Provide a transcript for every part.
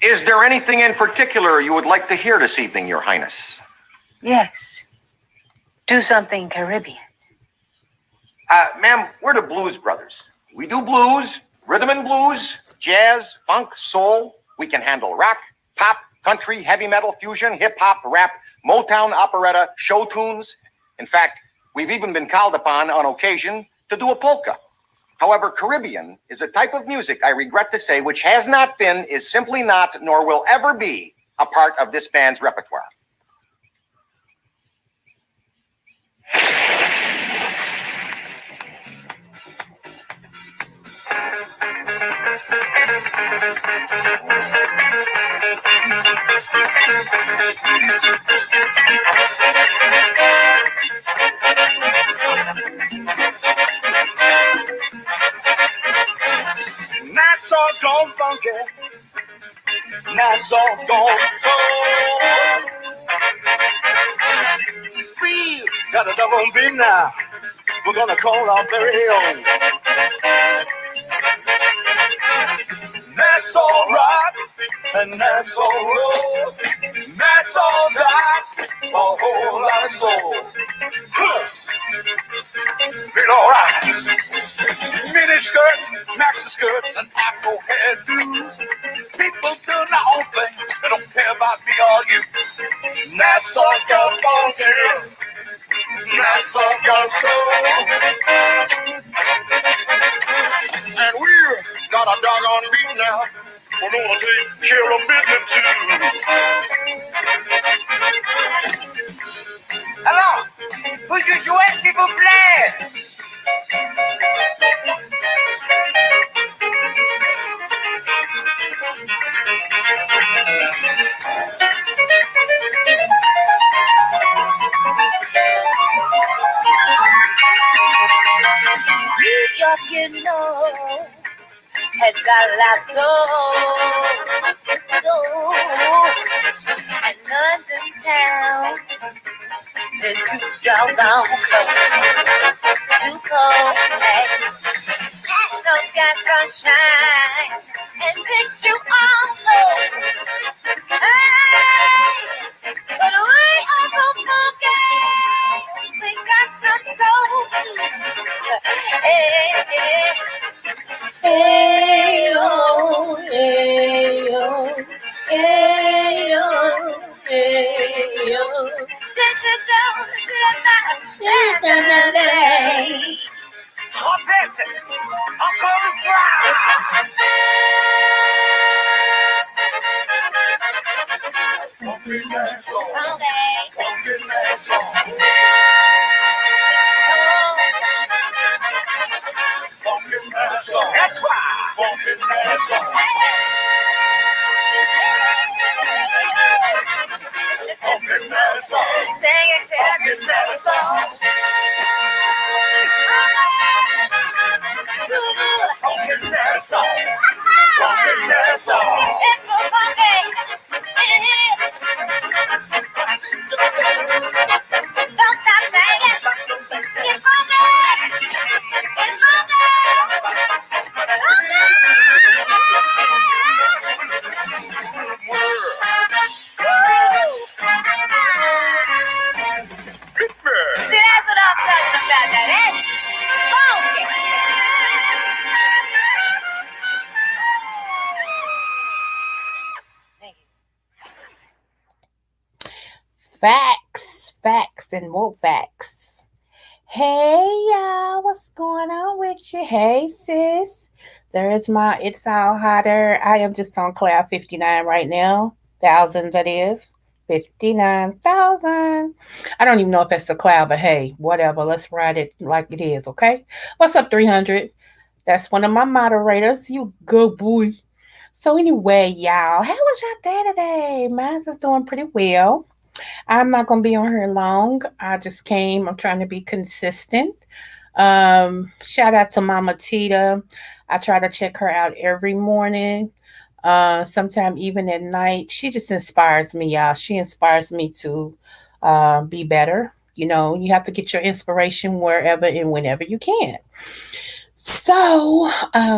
Is there anything in particular you would like to hear this evening, Your Highness? Yes. Do something Caribbean. Ma'am, we're the Blues Brothers. We do blues, rhythm and blues, jazz, funk, soul. We can handle rock, pop, country, heavy metal, fusion, hip-hop, rap, Motown, operetta, show tunes. In fact, we've even been called upon on occasion to do a polka. However, Caribbean is a type of music, I regret to say, which has not been, is simply not, nor will ever be a part of this band's repertoire. Nassau's gone funky, Nassau's gone soul. We got a double beat now, we're gonna call our very own. Nassau rock and Nassau roll, Nassau got a whole lot of soul. Feel alright. Mini skirts, maxi skirts, and afro hairdos. People do their own thing, they don't care about me or you. Nassau's got funky, Nassau got soul. And we're got a doggone beat now. We're gonna take care of business too. Alors, vous jouez s'il vous plaît. New York, you know, has got lots of soul. And London town is too doggone cold. Too cold, hey. So got sunshine and piss you all over. Hey, but we are so funky. We got some soul. Hey, hey. Hey, oh, hey, oh, hey, oh, hey, oh. That's why. Facts, and more facts. Hey, y'all, what's going on with you? Hey, sis. There's my It's All Hotter. I am just on cloud 59 right now. Thousand, that is. 59,000. I don't even know if that's the cloud, but hey, whatever. Let's ride it like it is, okay? What's up, 300? That's one of my moderators. You good boy. So anyway, y'all, how was your day today? Mine's is doing pretty well. I'm not gonna be on here long. I just came. I'm trying to be consistent. Shout out to Mama Tita. I try to check her out every morning. Sometime even at night. She just inspires me, y'all. She inspires me to be better. You know, you have to get your inspiration wherever and whenever you can. So,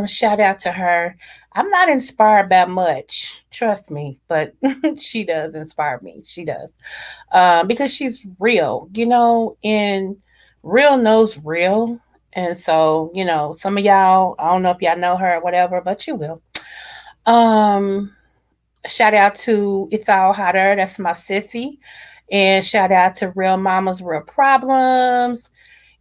shout out to her. I'm not inspired by much, trust me, but she does inspire me. She does. Because she's real, and real knows real. And so, some of y'all, I don't know if y'all know her or whatever, but you will. Um, Shout out to It's All Hotter. That's my sissy. And shout out to Real Mamas, Real Problems.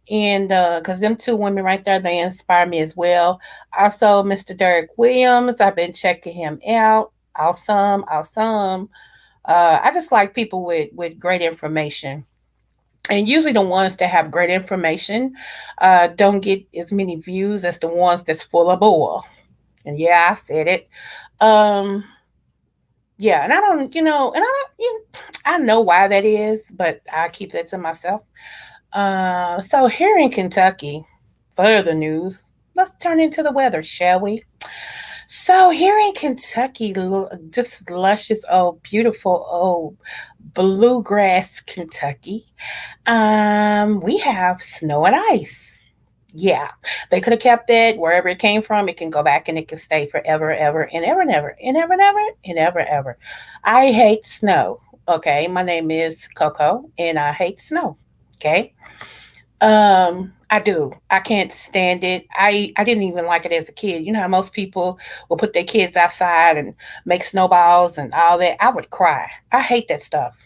And because them two women right there, they inspire me as well. Also, Mr. Derek Williams, I've been checking him out. Awesome, awesome. I just like people with great information. And usually the ones that have great information don't get as many views as the ones that's full of bull. And yeah, I said it. Um, yeah, and I don't, and I don't, I know why that is, but I keep that to myself. So here in Kentucky, further news. Let's turn into the weather, shall we? So here in Kentucky, just luscious, oh, beautiful, oh, bluegrass Kentucky. We have snow and ice. Yeah, they could have kept that wherever it came from. It can go back and it can stay forever, ever, and ever, and ever, and ever, and ever, and ever, ever. I hate snow. Okay, my name is Coco, and I hate snow. Okay, I do. I can't stand it. I didn't even like it as a kid. You know how most people will put their kids outside and make snowballs and all that. I would cry. I hate that stuff.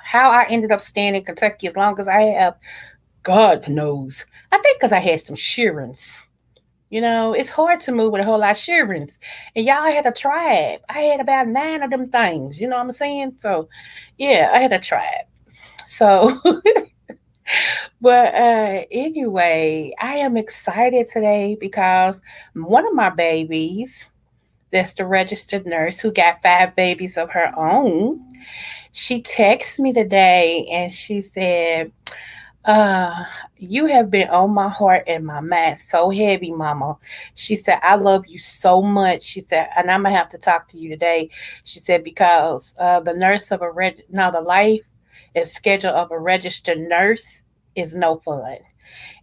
How I ended up staying in Kentucky as long as I have, God knows. I think because I had some shearings. It's hard to move with a whole lot of shearings. And y'all had a tribe. I had about 9 of them things. You know what I'm saying? So, yeah, I had a tribe. So, but anyway, I am excited today because one of my babies, that's the registered nurse who got 5 babies of her own, she texted me today and she said, uh, you have been on my heart and my mind so heavy, mama. She said, I love you so much. She said, and I'm gonna have to talk to you today. She said, because the nurse of now the life and schedule of a registered nurse is no fun.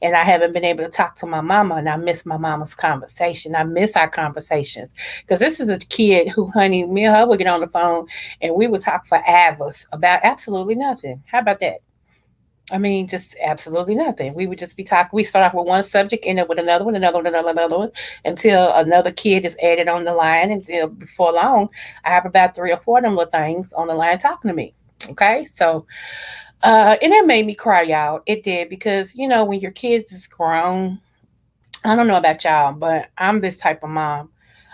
And I haven't been able to talk to my mama, and I miss my mama's conversation. I miss our conversations because this is a kid who, honey, me and her would get on the phone and we would talk for hours about absolutely nothing. How about that? I mean, just absolutely nothing. We would just be talking. We start off with one subject, end up with another one, another one, another one, until another kid is added on the line. Until before long, I have about 3 or 4 of them little things on the line talking to me. Okay, so and it made me cry, y'all. It did because when your kids is grown, I don't know about y'all, but I'm this type of mom.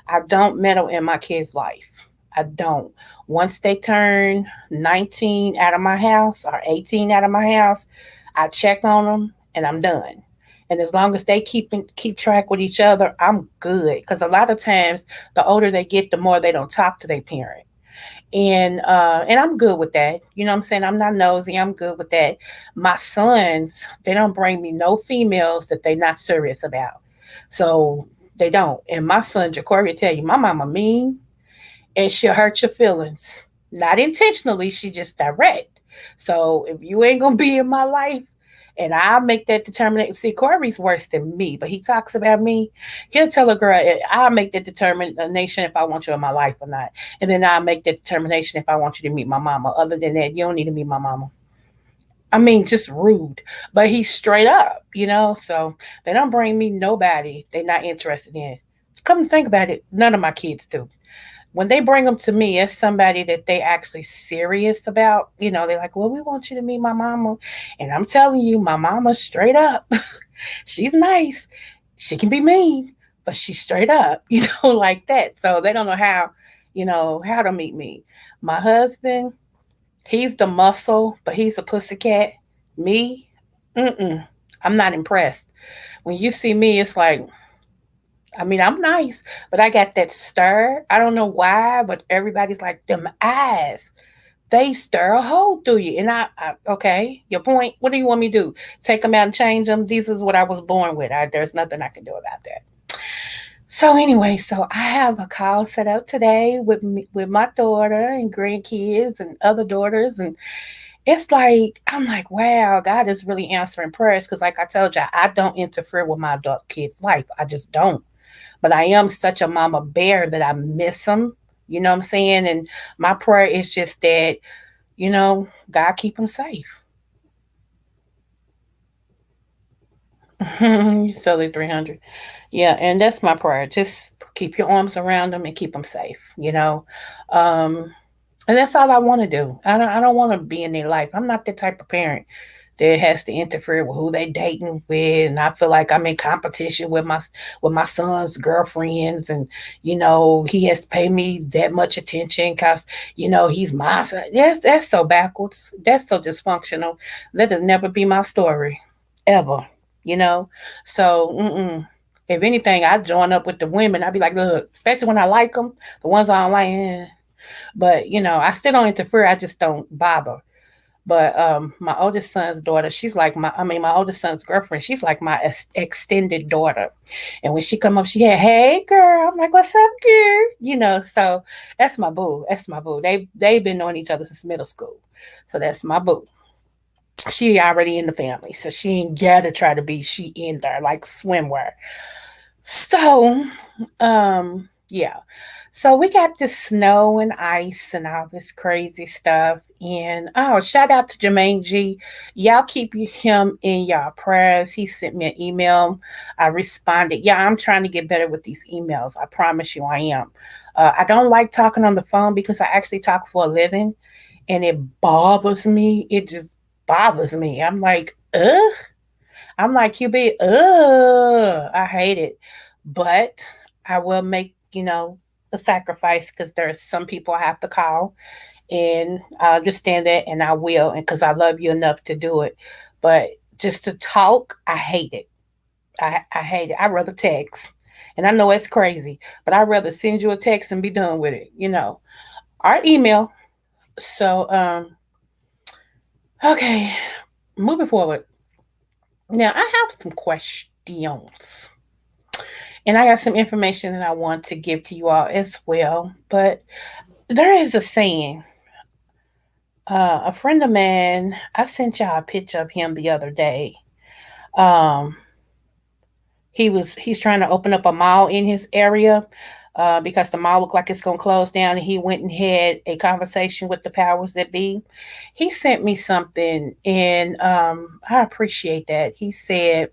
I don't meddle in my kids' life. I don't. Once they turn 19 out of my house or 18 out of my house, I check on them and I'm done. And as long as they keep track with each other, I'm good. Because a lot of times, the older they get, the more they don't talk to their parent. And I'm good with that. You know what I'm saying? I'm not nosy. I'm good with that. My sons, they don't bring me no females that they're not serious about. So they don't. And my son Jacory will tell you, my mama mean and she'll hurt your feelings. Not intentionally, she just direct. So if you ain't gonna be in my life, and I'll make that determination. See, Corey's worse than me, but he talks about me. He'll tell a girl, I'll make that determination if I want you in my life or not. And then I'll make that determination if I want you to meet my mama. Other than that, you don't need to meet my mama. I mean, just rude. But he's straight up, So they don't bring me nobody they're not interested in. Come and think about it, none of my kids do. When they bring them to me as somebody that they actually serious about, they're like, well, we want you to meet my mama. And I'm telling you, my mama straight up. She's nice. She can be mean, but she's straight up, like that. So they don't know how to meet me. My husband, he's the muscle, but he's a pussycat. Me, mm-mm, I'm not impressed. When you see me, it's like, I mean, I'm nice, but I got that stir. I don't know why, but everybody's like, them eyes, they stir a hole through you. And okay, your point. What do you want me to do? Take them out and change them? This is what I was born with. There's nothing I can do about that. So anyway, so I have a call set up today with my daughter and grandkids and other daughters, it's like I'm like, wow, God is really answering prayers because, like I told you, I don't interfere with my adult kids' life. I just don't. But I am such a mama bear that I miss them. You know what I'm saying? And my prayer is just that, God keep them safe. You silly 300. Yeah, and that's my prayer. Just keep your arms around them and keep them safe. Um, and that's all I want to do. I don't want to be in their life. I'm not the type of parent that has to interfere with who they dating with, and I feel like I'm in competition with my son's girlfriends, and he has to pay me that much attention because he's my son. That's so backwards. That's so dysfunctional. That'll never be my story, ever. You know, so if anything, I join up with the women. I'd be like, look, especially when I like them, the ones I don't like. But I still don't interfere. I just don't bother. But my oldest son's daughter, she's like my oldest son's girlfriend, she's like my extended daughter. And when she come up, she had, hey girl, I'm like, what's up, girl? So that's my boo. That's my boo. They've been knowing each other since middle school. So that's my boo. She already in the family, so she ain't gotta try to be she in there like swimwear. So, yeah. So we got this snow and ice and all this crazy stuff. And oh, shout out to Jermaine G. Y'all keep him in y'all prayers. He sent me an email. I responded. Yeah, I'm trying to get better with these emails. I promise you I am. I don't like talking on the phone because I actually talk for a living and it bothers me. It just bothers me. I'm like, ugh. I'm like, QB, ugh, I hate it. But I will make, a sacrifice because there's some people I have to call. And I understand that and I will. And because I love you enough to do it. But just to talk, I hate it. I hate it. I'd rather text. And I know it's crazy, but I'd rather send you a text and be done with it. Our email. So, okay, moving forward. Now, I have some questions. And I got some information that I want to give to you all as well. But there is a saying. A friend of mine, I sent y'all a picture of him the other day. Um, he's trying to open up a mall in his area because the mall looked like it's gonna close down, and he went and had a conversation with the powers that be. He sent me something, and I appreciate that. He said,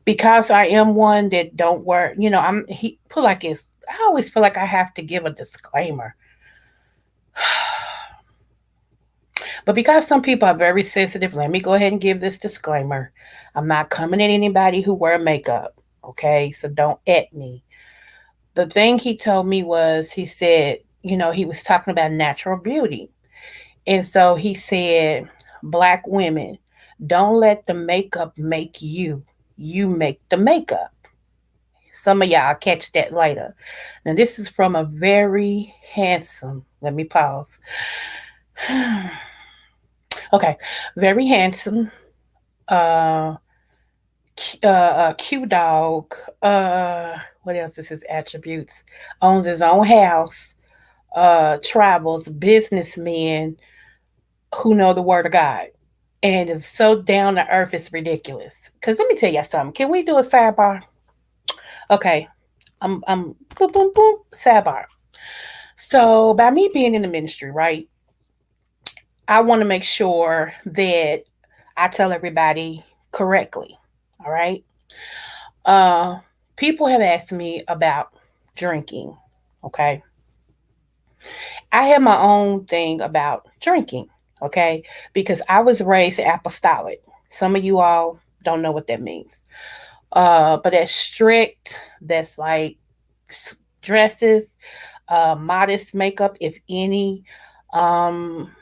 because I am one that don't work, he put like this. I always feel like I have to give a disclaimer. But because some people are very sensitive, let me go ahead and give this disclaimer. I'm not coming at anybody who wear makeup, okay? So don't at me. The thing he told me was, he said, he was talking about natural beauty. And so he said, Black women, don't let the makeup make you. You make the makeup. Some of y'all catch that later. Now, this is from a very handsome, let me pause. Okay, very handsome, uh, Q dog. What else is his attributes? Owns his own house. Travels, businessman who know the word of God, and is so down to earth. It's ridiculous. Cause let me tell you something. Can we do a sidebar? Okay, I'm boom boom boom sidebar. So by me being in the ministry, right? I want to make sure that I tell everybody correctly. All right. Uh, People have asked me about drinking. Okay. I have my own thing about drinking. Okay. Because I was raised apostolic. Some of you all don't know what that means. But that's strict. That's like dresses, modest makeup, if any. Um,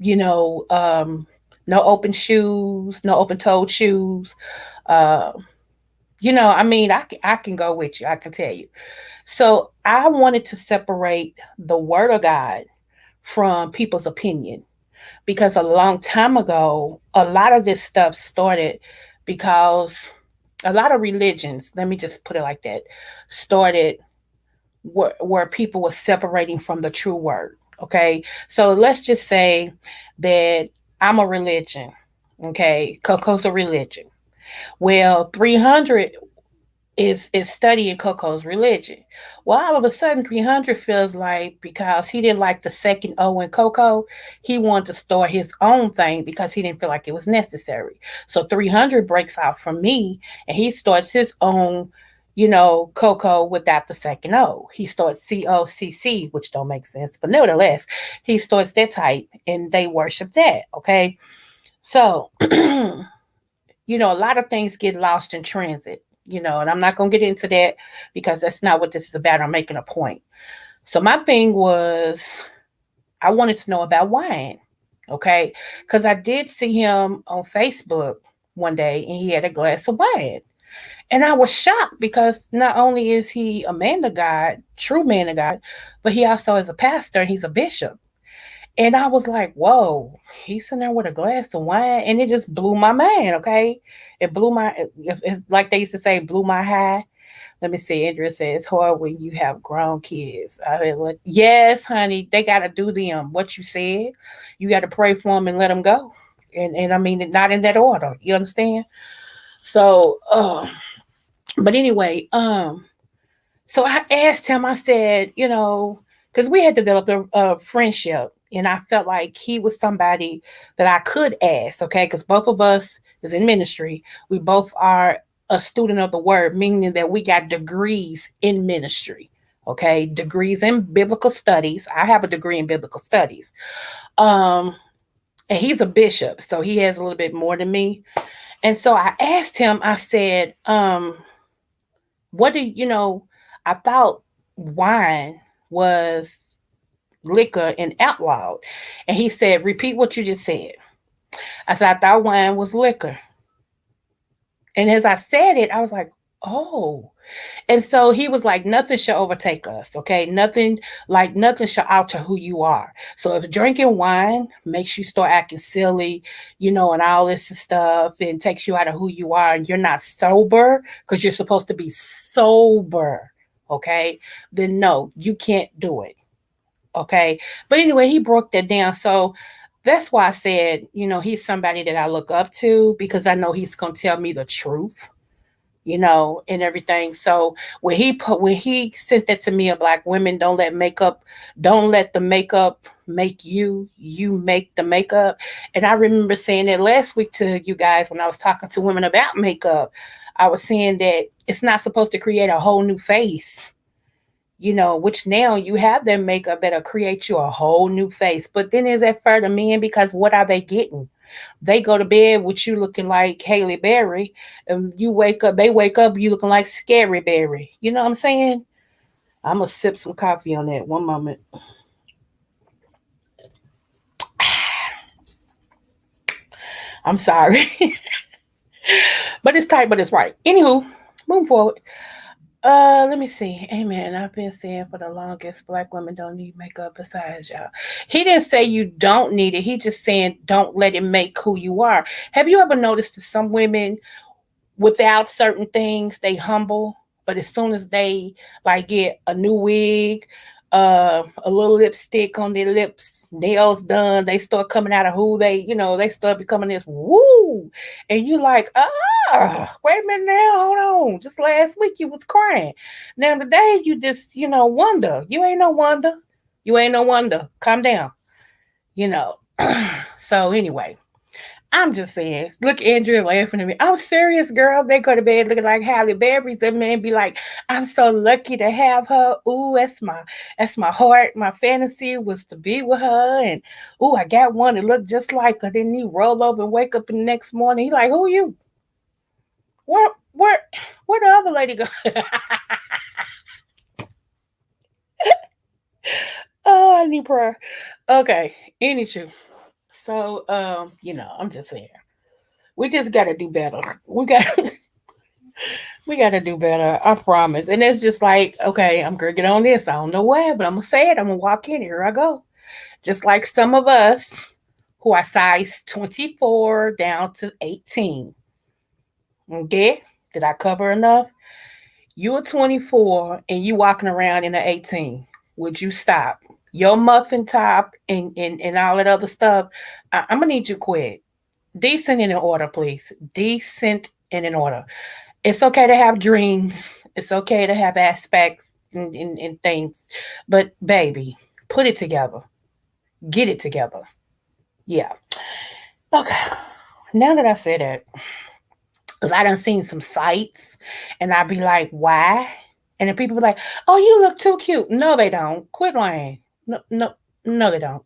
you know, um, no open shoes, no open toed shoes. Uh, I mean, I can go with you. I can tell you. So I wanted to separate the word of God from people's opinion because a long time ago, a lot of this stuff started because a lot of religions, let me just put it like that, started where people were separating from the true word. Okay. So let's just say that I'm a religion. Okay. Coco's a religion. Well, 300 is studying Coco's religion. Well, all of a sudden, 300 feels like because he didn't like the second O in Coco, he wanted to start his own thing because he didn't feel like it was necessary. So 300 breaks out from me and he starts his own, Coco without the second O. He starts COCC, which don't make sense, but nevertheless, he starts that type and they worship that. Okay. So, a lot of things get lost in transit, and I'm not going to get into that because that's not what this is about. I'm making a point. So, my thing was, I wanted to know about wine, okay? Because I did see him on Facebook one day and he had a glass of wine. And I was shocked because not only is he a man of God, true man of God, but he also is a pastor and he's a bishop. And I was like, whoa, he's sitting there with a glass of wine. And it just blew my mind, okay? It blew my, it's like they used to say, blew my high. Let me see. Andrea says, it's hard when you have grown kids. I mean, like, yes, honey, they got to do them. What you said, you got to pray for them and let them go. And I mean, not in that order. You understand? So, but anyway, so I asked him, I said, because we had developed a friendship and I felt like he was somebody that I could ask, okay? Because both of us is in ministry. We both are a student of the word, meaning that we got degrees in ministry, okay? Degrees in biblical studies. I have a degree in biblical studies. Um, and he's a bishop, so he has a little bit more than me. And so I asked him, I said, what do I thought wine was liquor and outlawed. And he said, repeat what you just said. I said, I thought wine was liquor. And as I said it, I was like, oh. And so he was like, nothing shall overtake us. Okay. Nothing shall alter who you are. So if drinking wine makes you start acting silly, and all this stuff and takes you out of who you are and you're not sober because you're supposed to be sober. Okay. Then no, you can't do it. Okay. But anyway, he broke that down. So that's why I said, he's somebody that I look up to because I know he's going to tell me the truth, and everything. So when he sent that to me of like women don't let the makeup make you, you make the makeup. And I remember saying that last week to you guys when I was talking to women about makeup. I was saying that it's not supposed to create a whole new face, which now you have that makeup that'll create you a whole new face. But then is that fair to men? Because what are they getting? They go to bed with you looking like Haley Berry, and they wake up, you looking like Scary Berry. You know what I'm saying? I'm gonna sip some coffee on that. One moment. I'm sorry. But it's tight, but it's right. Anywho, move forward. Let me see. Amen. I've been saying for the longest, black women don't need makeup besides y'all. He didn't say you don't need it. He just saying don't let it make who you are. Have you ever noticed that some women without certain things they humble, but as soon as they like get a new wig, a little lipstick on their lips, nails done, they start coming out of who they start becoming this woo, and you like, wait a minute now, hold on. Just last week you was crying, now today you just wonder. You ain't no wonder. You ain't no wonder. Calm down. You know. So anyway, I'm just saying, look, Andrea laughing at me. I'm serious, girl. They go to bed looking like Halle Berry's. That man be like, I'm so lucky to have her. Ooh, that's my heart. My fantasy was to be with her. And ooh, I got one that looked just like her. Then he roll over and wake up the next morning. He like, who you? Where the other lady go? Oh, I need prayer. Okay, anywho. So, I'm just saying. We just gotta do better. We gotta do better. I promise. And it's just like, okay, I'm gonna get on this. I don't know why, but I'm gonna say it. I'm gonna walk in. Here I go. Just like some of us who are size 24 down to 18. Okay? Did I cover enough? You're 24 and you walking around in an 18. Would you stop? Your muffin top and all that other stuff. I'm gonna need you quit. Decent and in order, please. Decent and in order. It's okay to have dreams. It's okay to have aspects and things. But baby, put it together. Get it together. Yeah. Okay. Now that I said that, 'cause I done seen some sights and I be like, why? And then people be like, oh, you look too cute. No, they don't. Quit lying. No, no, no, they don't.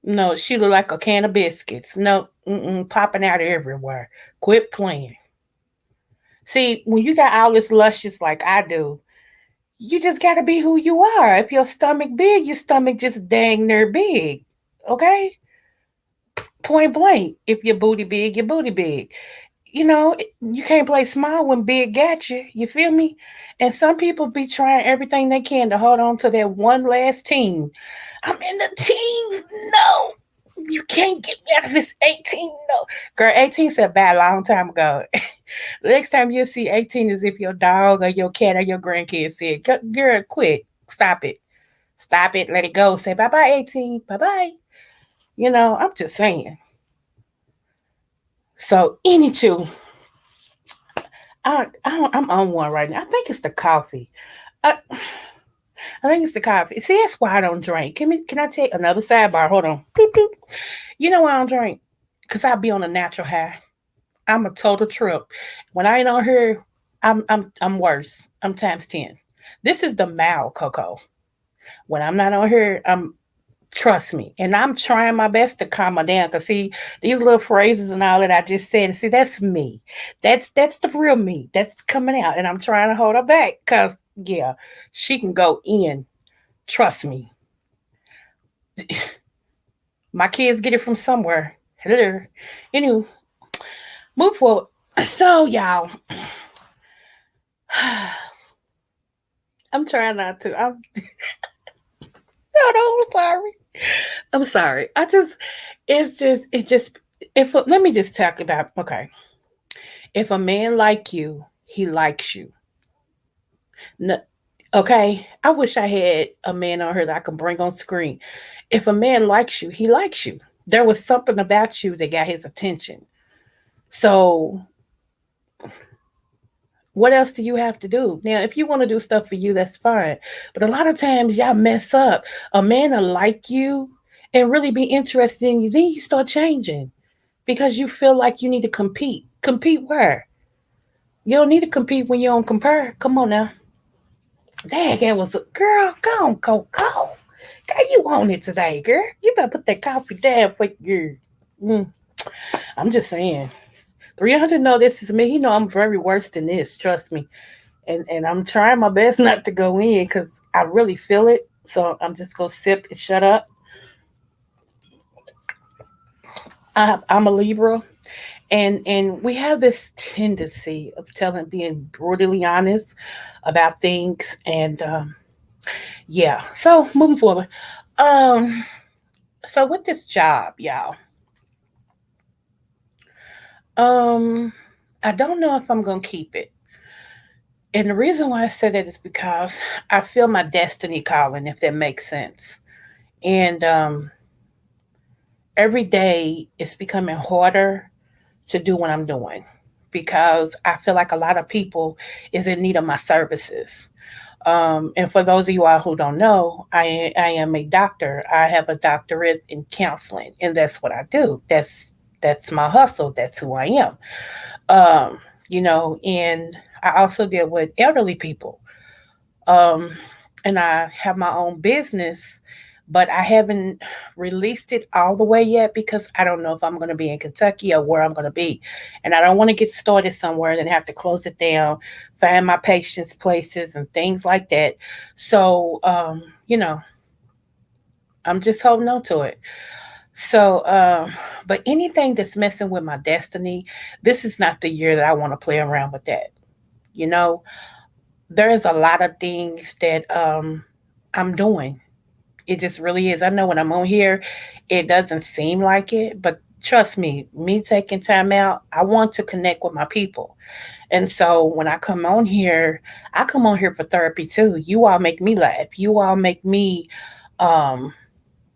No, she look like a can of biscuits. No, popping out everywhere. Quit playing. See, when you got all this luscious like I do, you just gotta be who you are. If your stomach big, your stomach just dang near big. Okay? Point blank. If your booty big, your booty big. You can't play small when big got you. You feel me? And some people be trying everything they can to hold on to that one last team. I'm in the teens. No. You can't get me out of this 18. No. Girl, 18 said bad a long time ago. Next time you see 18 is if your dog or your cat or your grandkids said, girl, quit. Stop it. Stop it. Let it go. Say bye bye, 18. Bye bye. I'm just saying. So, any two, I'm on one right now. I think it's the coffee. I, I think it's the coffee. See, that's why I don't drink. Can I take another sidebar? Hold on. Boop, boop. You know why I don't drink? Because I be on a natural high. I'm a total trip. When I ain't on here, I'm worse. I'm times 10. This is the mild cocoa. When I'm not on here, trust me. And I'm trying my best to calm her down. Cause see, these little phrases and all that I just said, see, that's me. That's the real me. That's coming out. And I'm trying to hold her back. Cause yeah, she can go in. Trust me. My kids get it from somewhere. Hello. Anyway, move forward. So y'all, I'm trying not to. No, I'm sorry. I'm sorry. It just, if, let me just talk about, okay. If a man like you, he likes you. No, okay. I wish I had a man on here that I can bring on screen. If a man likes you, he likes you. There was something about you that got his attention. So what else do you have to do? Now, if you want to do stuff for you, that's fine. But a lot of times y'all mess up. A man will like you and really be interested in you. Then you start changing because you feel like you need to compete. Compete where? You don't need to compete when you don't compare. Come on now. Dang, it was a girl. Go on, go. Girl, you on it today, girl. You better put that coffee down for your. Mm, I'm just saying. 300 know this is me. He know I'm very worse than this. Trust me. And I'm trying my best not to go in because I really feel it. So I'm just gonna sip and shut up. I'm a Libra, and we have this tendency of being brutally honest about things, and yeah. So moving forward, um, so with this job, y'all, um, I don't know if I'm gonna keep it. And the reason why I say that is because I feel my destiny calling, if that makes sense. And every day it's becoming harder to do what I'm doing because I feel like a lot of people is in need of my services. And for those of you all who don't know, I am a doctor. I have a doctorate in counseling, and that's what I do. That's my hustle. That's who I am. Um, and I also deal with elderly people. Um, and I have my own business, but I haven't released it all the way yet because I don't know if I'm going to be in Kentucky or where I'm going to be. And I don't want to get started somewhere and then have to close it down, find my patients' places and things like that. So, I'm just holding on to it. So, but anything that's messing with my destiny, this is not the year that I want to play around with that. You know, there's a lot of things that I'm doing. It just really is. I know when I'm on here, it doesn't seem like it, but trust me taking time out, I want to connect with my people. And so when I come on here for therapy too. You all make me laugh. You all make me um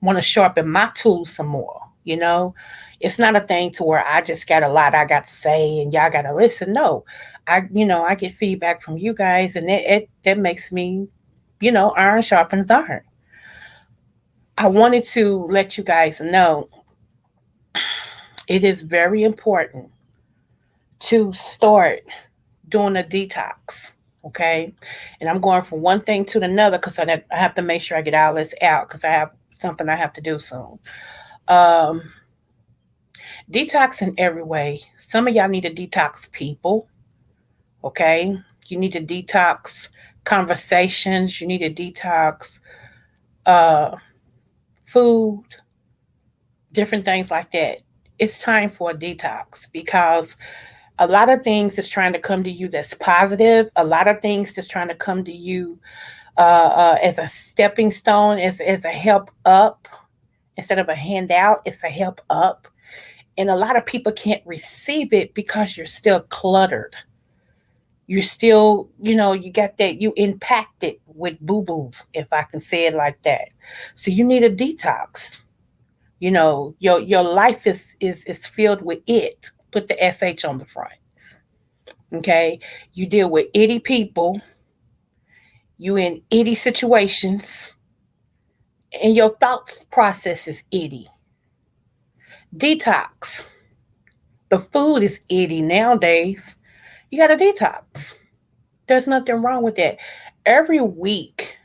want to sharpen my tools some more. It's not a thing to where I just got a lot I got to say and y'all got to listen. No, I get feedback from you guys, and it that makes me, iron sharpens iron. I wanted to let you guys know it is very important to start doing a detox. Okay. And I'm going from one thing to another because I have to make sure I get all this out because I have something I have to do soon. Um, Detox in every way. Some of y'all need to detox people. Okay. You need to detox conversations. You need to detox uh, food, different things like that. It's time for a detox because a lot of things is trying to come to you that's positive. A lot of things that's trying to come to you as a stepping stone, as a help up. Instead of a handout, it's a help up. And a lot of people can't receive it because you're still cluttered. You're still, you got that, you impacted with boo boo, if I can say it like that. So you need a detox. Your life is filled with it. Put the sh on the front. Okay. You deal with itty people, you in itty situations, and your thoughts process is itty. Detox. The food is itty nowadays. You got to detox. There's nothing wrong with that. Every week,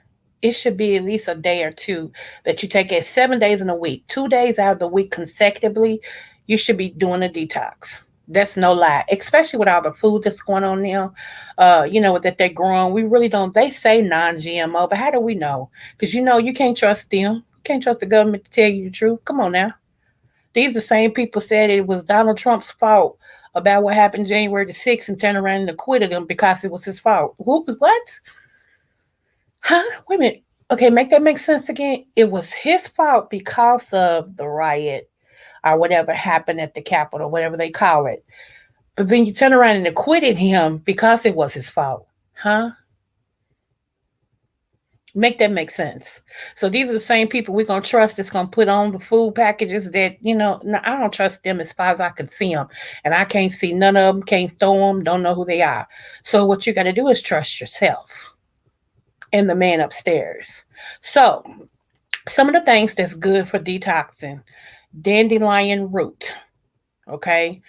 it should be at least a day or two that you take it 7 days in a week, 2 days out of the week consecutively. You should be doing a detox. That's no lie, especially with all the food that's going on now. That they're growing. We really don't. They say non-GMO, but how do we know? Because you can't trust them. You can't trust the government to tell you the truth. Come on now. These the same people said it was Donald Trump's fault about what happened January the 6th and turned around and acquitted him because it was his fault. What? Huh? Wait a minute. Okay, make that make sense again. It was his fault because of the riot or whatever happened at the Capitol, whatever they call it. But then you turn around and acquitted him because it was his fault. Huh? Make that make sense. So these are the same people we're gonna trust that's gonna put on the food packages that no, I don't trust them as far as I can see them, and I can't see none of them, can't throw them, don't know who they are. So what you got to do is trust yourself and the man upstairs. So some of the things that's good for detoxing: dandelion root. Okay,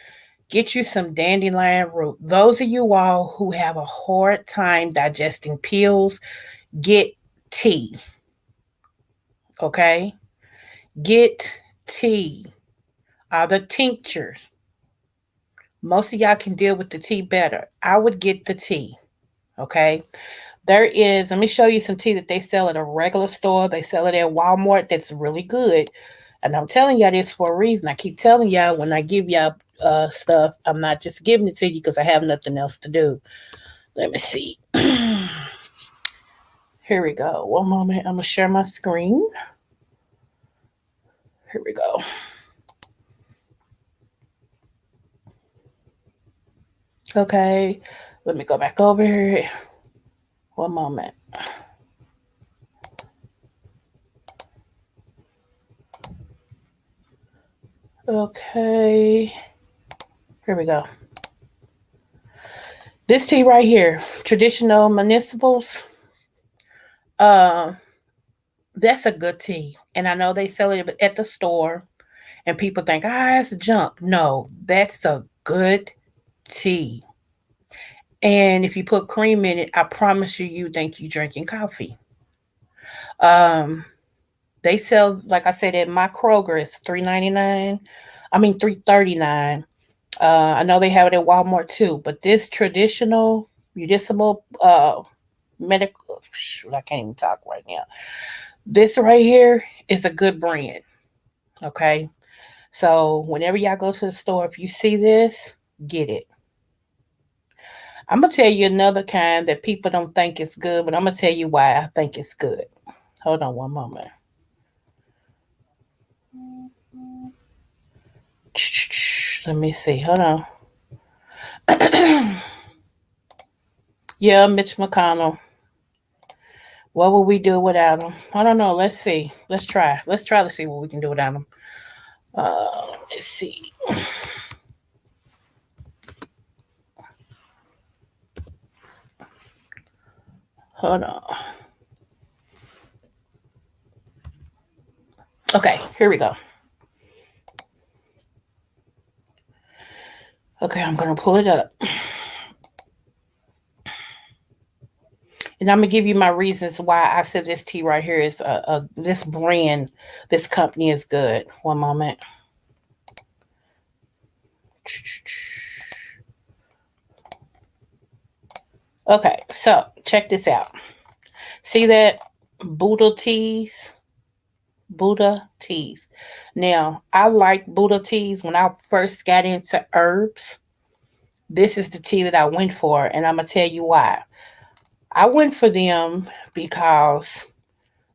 get you some dandelion root. Those of you all who have a hard time digesting pills, get tea. Okay, get tea. The tinctures. Most of y'all can deal with the tea better. I would get the tea. Okay, let me show you some tea that they sell at a regular store. They sell it at Walmart. That's really good. And I'm telling y'all this for a reason. I keep telling y'all when I give y'all stuff, I'm not just giving it to you because I have nothing else to do. Let me see. Here we go. One moment. I'm going to share my screen. Here we go. Okay. Let me go back over here. One moment. Okay. Here we go. This tea right here, traditional municipals. Uh, that's a good tea. And I know they sell it at the store and people think, it's junk. No, that's a good tea. And if you put cream in it, I promise you, you think you're drinking coffee. Um, they sell, like I said, at my Kroger, it's $3.99. I mean $3.39. I know they have it at Walmart too, but this traditional municipal medical, shoot, I can't even talk right now. This right here is a good brand. Okay. So whenever y'all go to the store, if you see this, get it. I'm going to tell you another kind that people don't think is good, but I'm going to tell you why I think it's good. Hold on one moment. Let me see. Hold on. Yeah, Mitch McConnell. What will we do without them? I don't know. Let's see. Let's try. Let's try to see what we can do without them. Let's see. Hold on. Okay, here we go. Okay, I'm gonna pull it up, and I'm gonna give you my reasons why I said this tea right here is this brand, this company is good. One moment. Okay, so check this out. See that Buddha teas? Buddha teas. Now, I like Buddha teas when I first got into herbs. This is the tea that I went for, and I'm gonna tell you why. I went for them because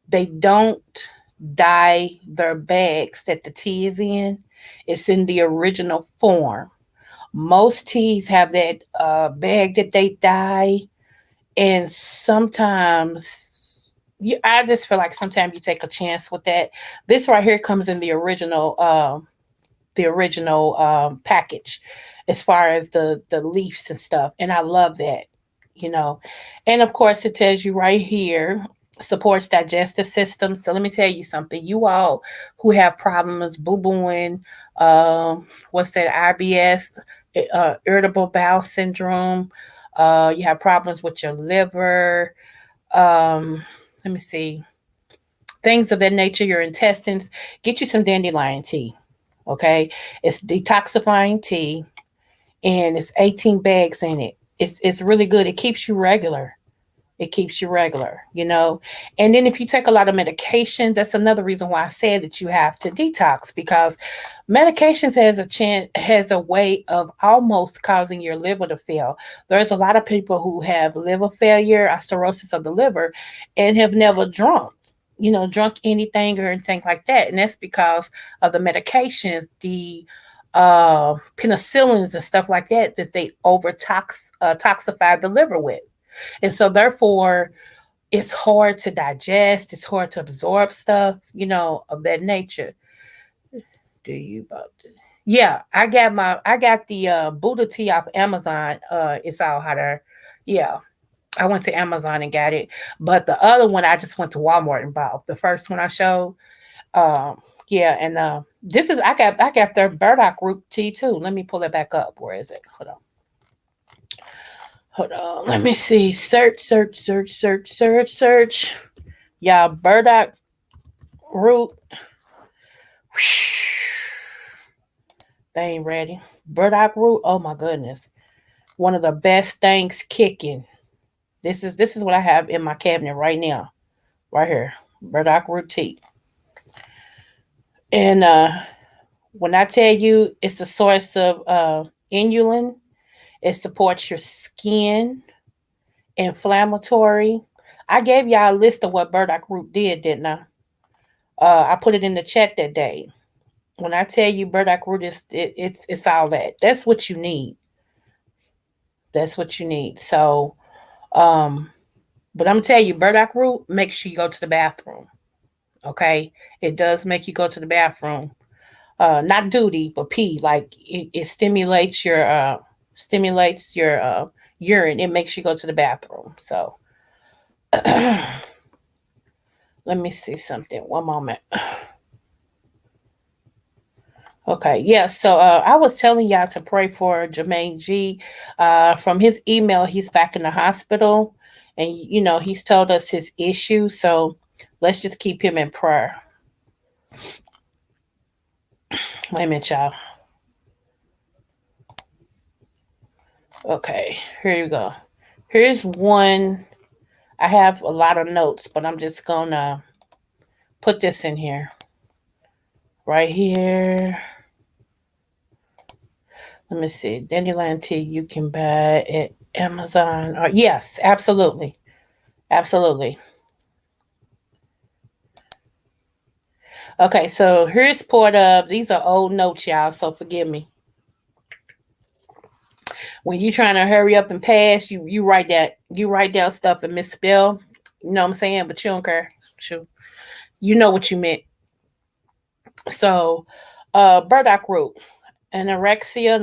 they don't dye their bags that the tea is in. It's in the original form. Most teas have that bag that they dye, and sometimes I just feel like sometimes you take a chance with that. This right here comes in the original package as far as the leaves and stuff, and I love that, you know. And of course, it tells you right here supports digestive system. So let me tell you something. You all who have problems boo booing, what's that? IBS, irritable bowel syndrome. You have problems with your liver. Let me see, things of that nature, your intestines. Get you some dandelion tea. Okay, it's detoxifying tea, and it's 18 bags in it. It's really good. It keeps you regular. It keeps you regular, you know. And then if you take a lot of medications, that's another reason why I said that you have to detox, because medications has a way of almost causing your liver to fail. There's a lot of people who have liver failure, cirrhosis of the liver, and have never drunk anything or anything like that. And that's because of the medications, the penicillins and stuff like that they toxify the liver with. And so therefore it's hard to digest, it's hard to absorb stuff, of that nature. Do you about to? Yeah, I got the Buddha tea off Amazon. It's all how to, yeah. I went to Amazon and got it. But the other one I just went to Walmart and bought. The first one I showed. Um yeah, and this is I got their burdock root tea too. Let me pull it back up. Where is it? Hold on. Hold on. Let me see. Search. Y'all, burdock root. They ain't ready. Burdock root. Oh my goodness. One of the best things kicking. This is what I have in my cabinet right now. Right here. Burdock root tea. And when I tell you it's a source of inulin, it supports your skin, inflammatory. I gave y'all a list of what burdock root did, didn't I? I put it in the chat that day. When I tell you burdock root it's all that. That's what you need. That's what you need. So, um, but I'm gonna tell you, burdock root makes sure you go to the bathroom. Okay, it does make you go to the bathroom. Not duty, but pee. Like it stimulates your urine. It makes you go to the bathroom. So let me see something. One moment. Okay, yeah. So I was telling y'all to pray for Jermaine G. From his email, he's back in the hospital, and he's told us his issue. So let's just keep him in prayer. Wait a minute, y'all. Okay, here you go. Here's one. I have a lot of notes, but I'm just gonna put this in here. Right here. Let me see. Dandelion tea you can buy at Amazon. Yes, absolutely. Absolutely. Okay, so here's part of these are old notes, y'all, so forgive me. When you're trying to hurry up and pass, you write down stuff and misspell. You know what I'm saying? But you don't care. You know what you meant. So, burdock root, anorexia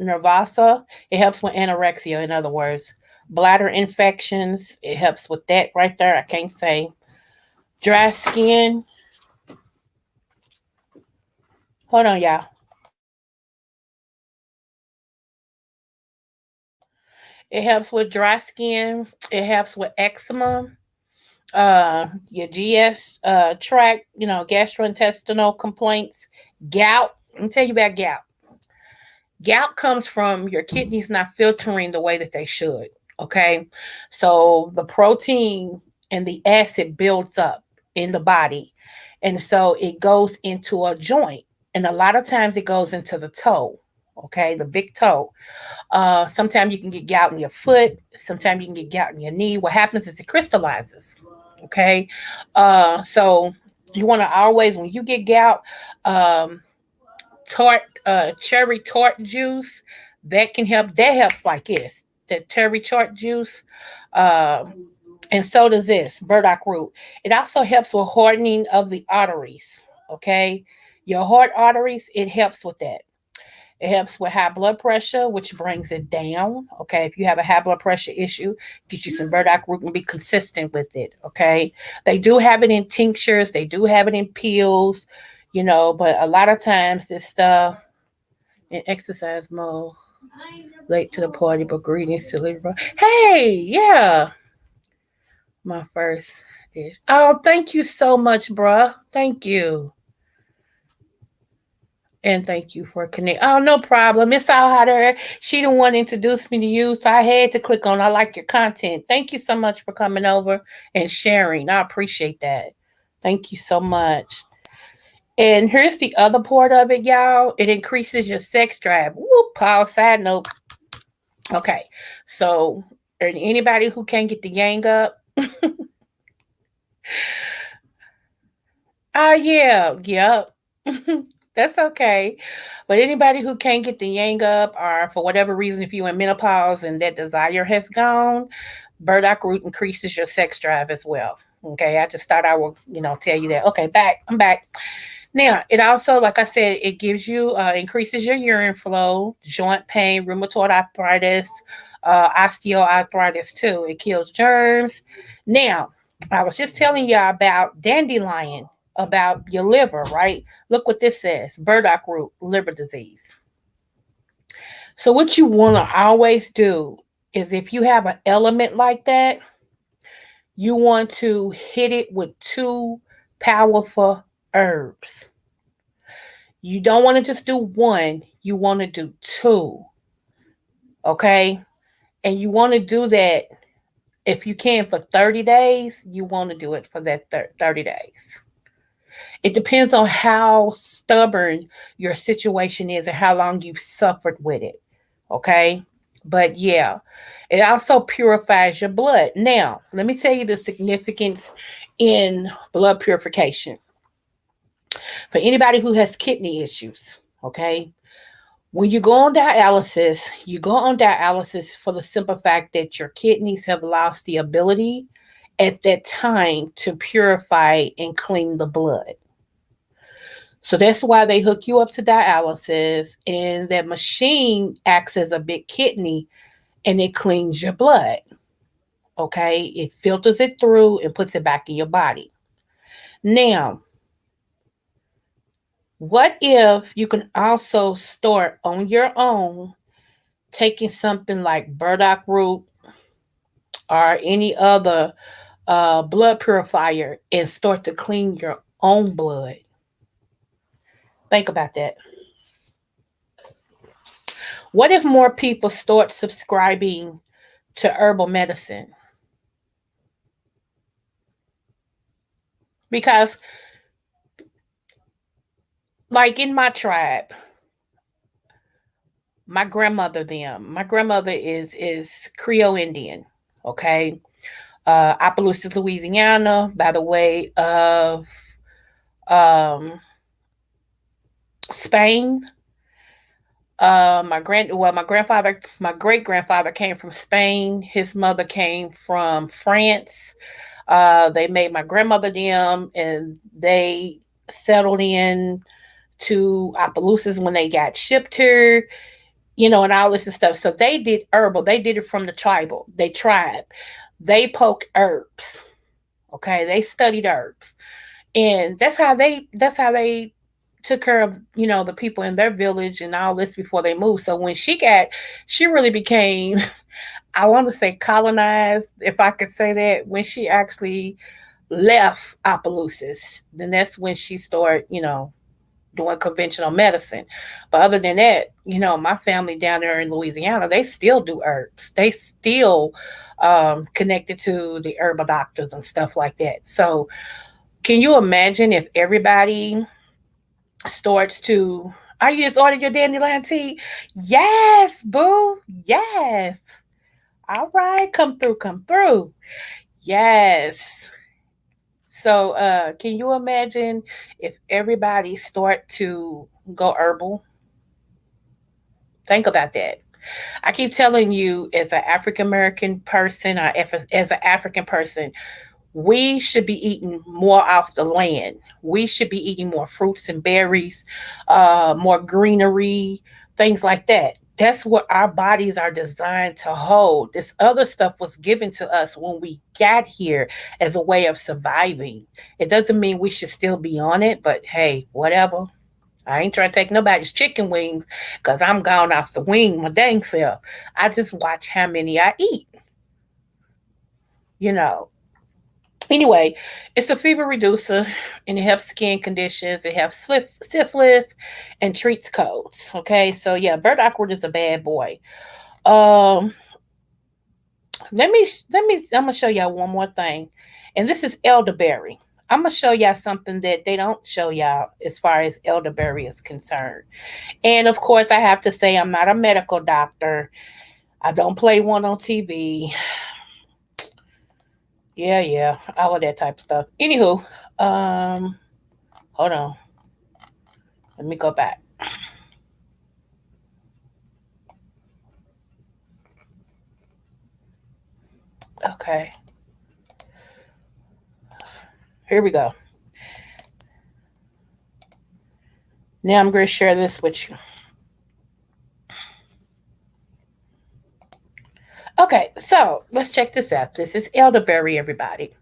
nervosa. It helps with anorexia. In other words, bladder infections. It helps with that right there. I can't say dry skin. Hold on, y'all. It helps with dry skin. It helps with eczema. Your GS tract, gastrointestinal complaints, gout. Let me tell you about gout. Gout comes from your kidneys not filtering the way that they should. Okay. So the protein and the acid builds up in the body. And so it goes into a joint. And a lot of times it goes into the toe. Okay. The big toe. Sometimes you can get gout in your foot. Sometimes you can get gout in your knee. What happens is it crystallizes. Okay. So you want to always, when you get gout, um, cherry tart juice that can help. That helps like this. The cherry tart juice. Um, and so does this burdock root. It also helps with hardening of the arteries. Okay. Your heart arteries, it helps with that. It helps with high blood pressure, which brings it down. Okay. If you have a high blood pressure issue, get you some burdock root and be consistent with it. Okay. They do have it in tinctures, they do have it in pills, but a lot of times this stuff in exercise mode, late to the party, but greetings to Libra. Hey, yeah, my first dish. Oh, thank you so much, bruh. Thank you. And thank you for connecting. Oh, no problem. It's all how her. She the one introduced me to you, so I had to click on. I like your content. Thank you so much for coming over and sharing. I appreciate that. Thank you so much. And here's the other part of it, y'all. It increases your sex drive. Whoop, Paul. Side note. Okay, so anybody who can't get the yang up. Oh yeah, yep. That's okay. But anybody who can't get the yang up, or for whatever reason, if you're in menopause and that desire has gone, burdock root increases your sex drive as well. Okay, I just thought I would, tell you that. Okay, back. I'm back. Now, it also, like I said, it gives you, increases your urine flow, joint pain, rheumatoid arthritis, osteoarthritis too. It kills germs. Now, I was just telling y'all about dandelion, about your liver, right? Look what this says: burdock root, liver disease. So, what you want to always do is if you have an element like that, you want to hit it with two powerful herbs. You don't want to just do one, you want to do two. Okay? And you want to do that if you can for 30 days, you want to do it for that 30 days. It depends on how stubborn your situation is and how long you've suffered with it. Okay? But yeah, it also purifies your blood. Now, let me tell you the significance in blood purification. For anybody who has kidney issues, okay? When you go on dialysis for the simple fact that your kidneys have lost the ability at that time to purify and clean the blood. So that's why they hook you up to dialysis, and that machine acts as a big kidney and it cleans your blood. Okay? It filters it through and puts it back in your body. Now, what if you can also start on your own taking something like burdock root or any other blood purifier and start to clean your own blood? Think about that. What if more people start subscribing to herbal medicine? Because, like in my tribe, my grandmother is Creole Indian. Okay, Opelousas, Louisiana, by the way of um, Spain. My great grandfather came from Spain. His mother came from France. They made my grandmother them, and they settled in to Opelousas when they got shipped here, and all this and stuff. So they did herbal. They did it from the tribal. They tribe. They poked herbs. Okay, they studied herbs, and that's how they took care of the people in their village and all this before they moved. So when she really became, I want to say colonized, if I could say that, when she actually left Opelousas, then that's when she started, doing conventional medicine. But other than that, my family down there in Louisiana, they still do herbs. They still connected to the herbal doctors and stuff like that. So can you imagine if everybody starts to, are you just ordered your dandelion tea? Yes, boo. Yes. All right. Come through. Come through. Yes. So can you imagine if everybody start to go herbal? Think about that. I keep telling you, as an African American person, or as an African person, we should be eating more off the land. We should be eating more fruits and berries, more greenery, things like that. That's what our bodies are designed to hold. This other stuff was given to us when we got here as a way of surviving. It doesn't mean we should still be on it, but hey, whatever. I ain't trying to take nobody's chicken wings because I'm gone off the wing my dang self. I just watch how many I eat, you know. Anyway, it's a fever reducer and it helps skin conditions. It helps syphilis and treats colds. Okay, so yeah, burdock is a bad boy. Um, let me. I'm gonna show y'all one more thing, and this is elderberry. I'm gonna show y'all something that they don't show y'all as far as elderberry is concerned. And of course, I have to say I'm not a medical doctor. I don't play one on TV. Yeah, yeah, all of that type of stuff. Anywho, um, hold on. Let me go back. Okay, here we go. Now I'm going to share this with you. Okay, so let's check this out. This is elderberry, everybody.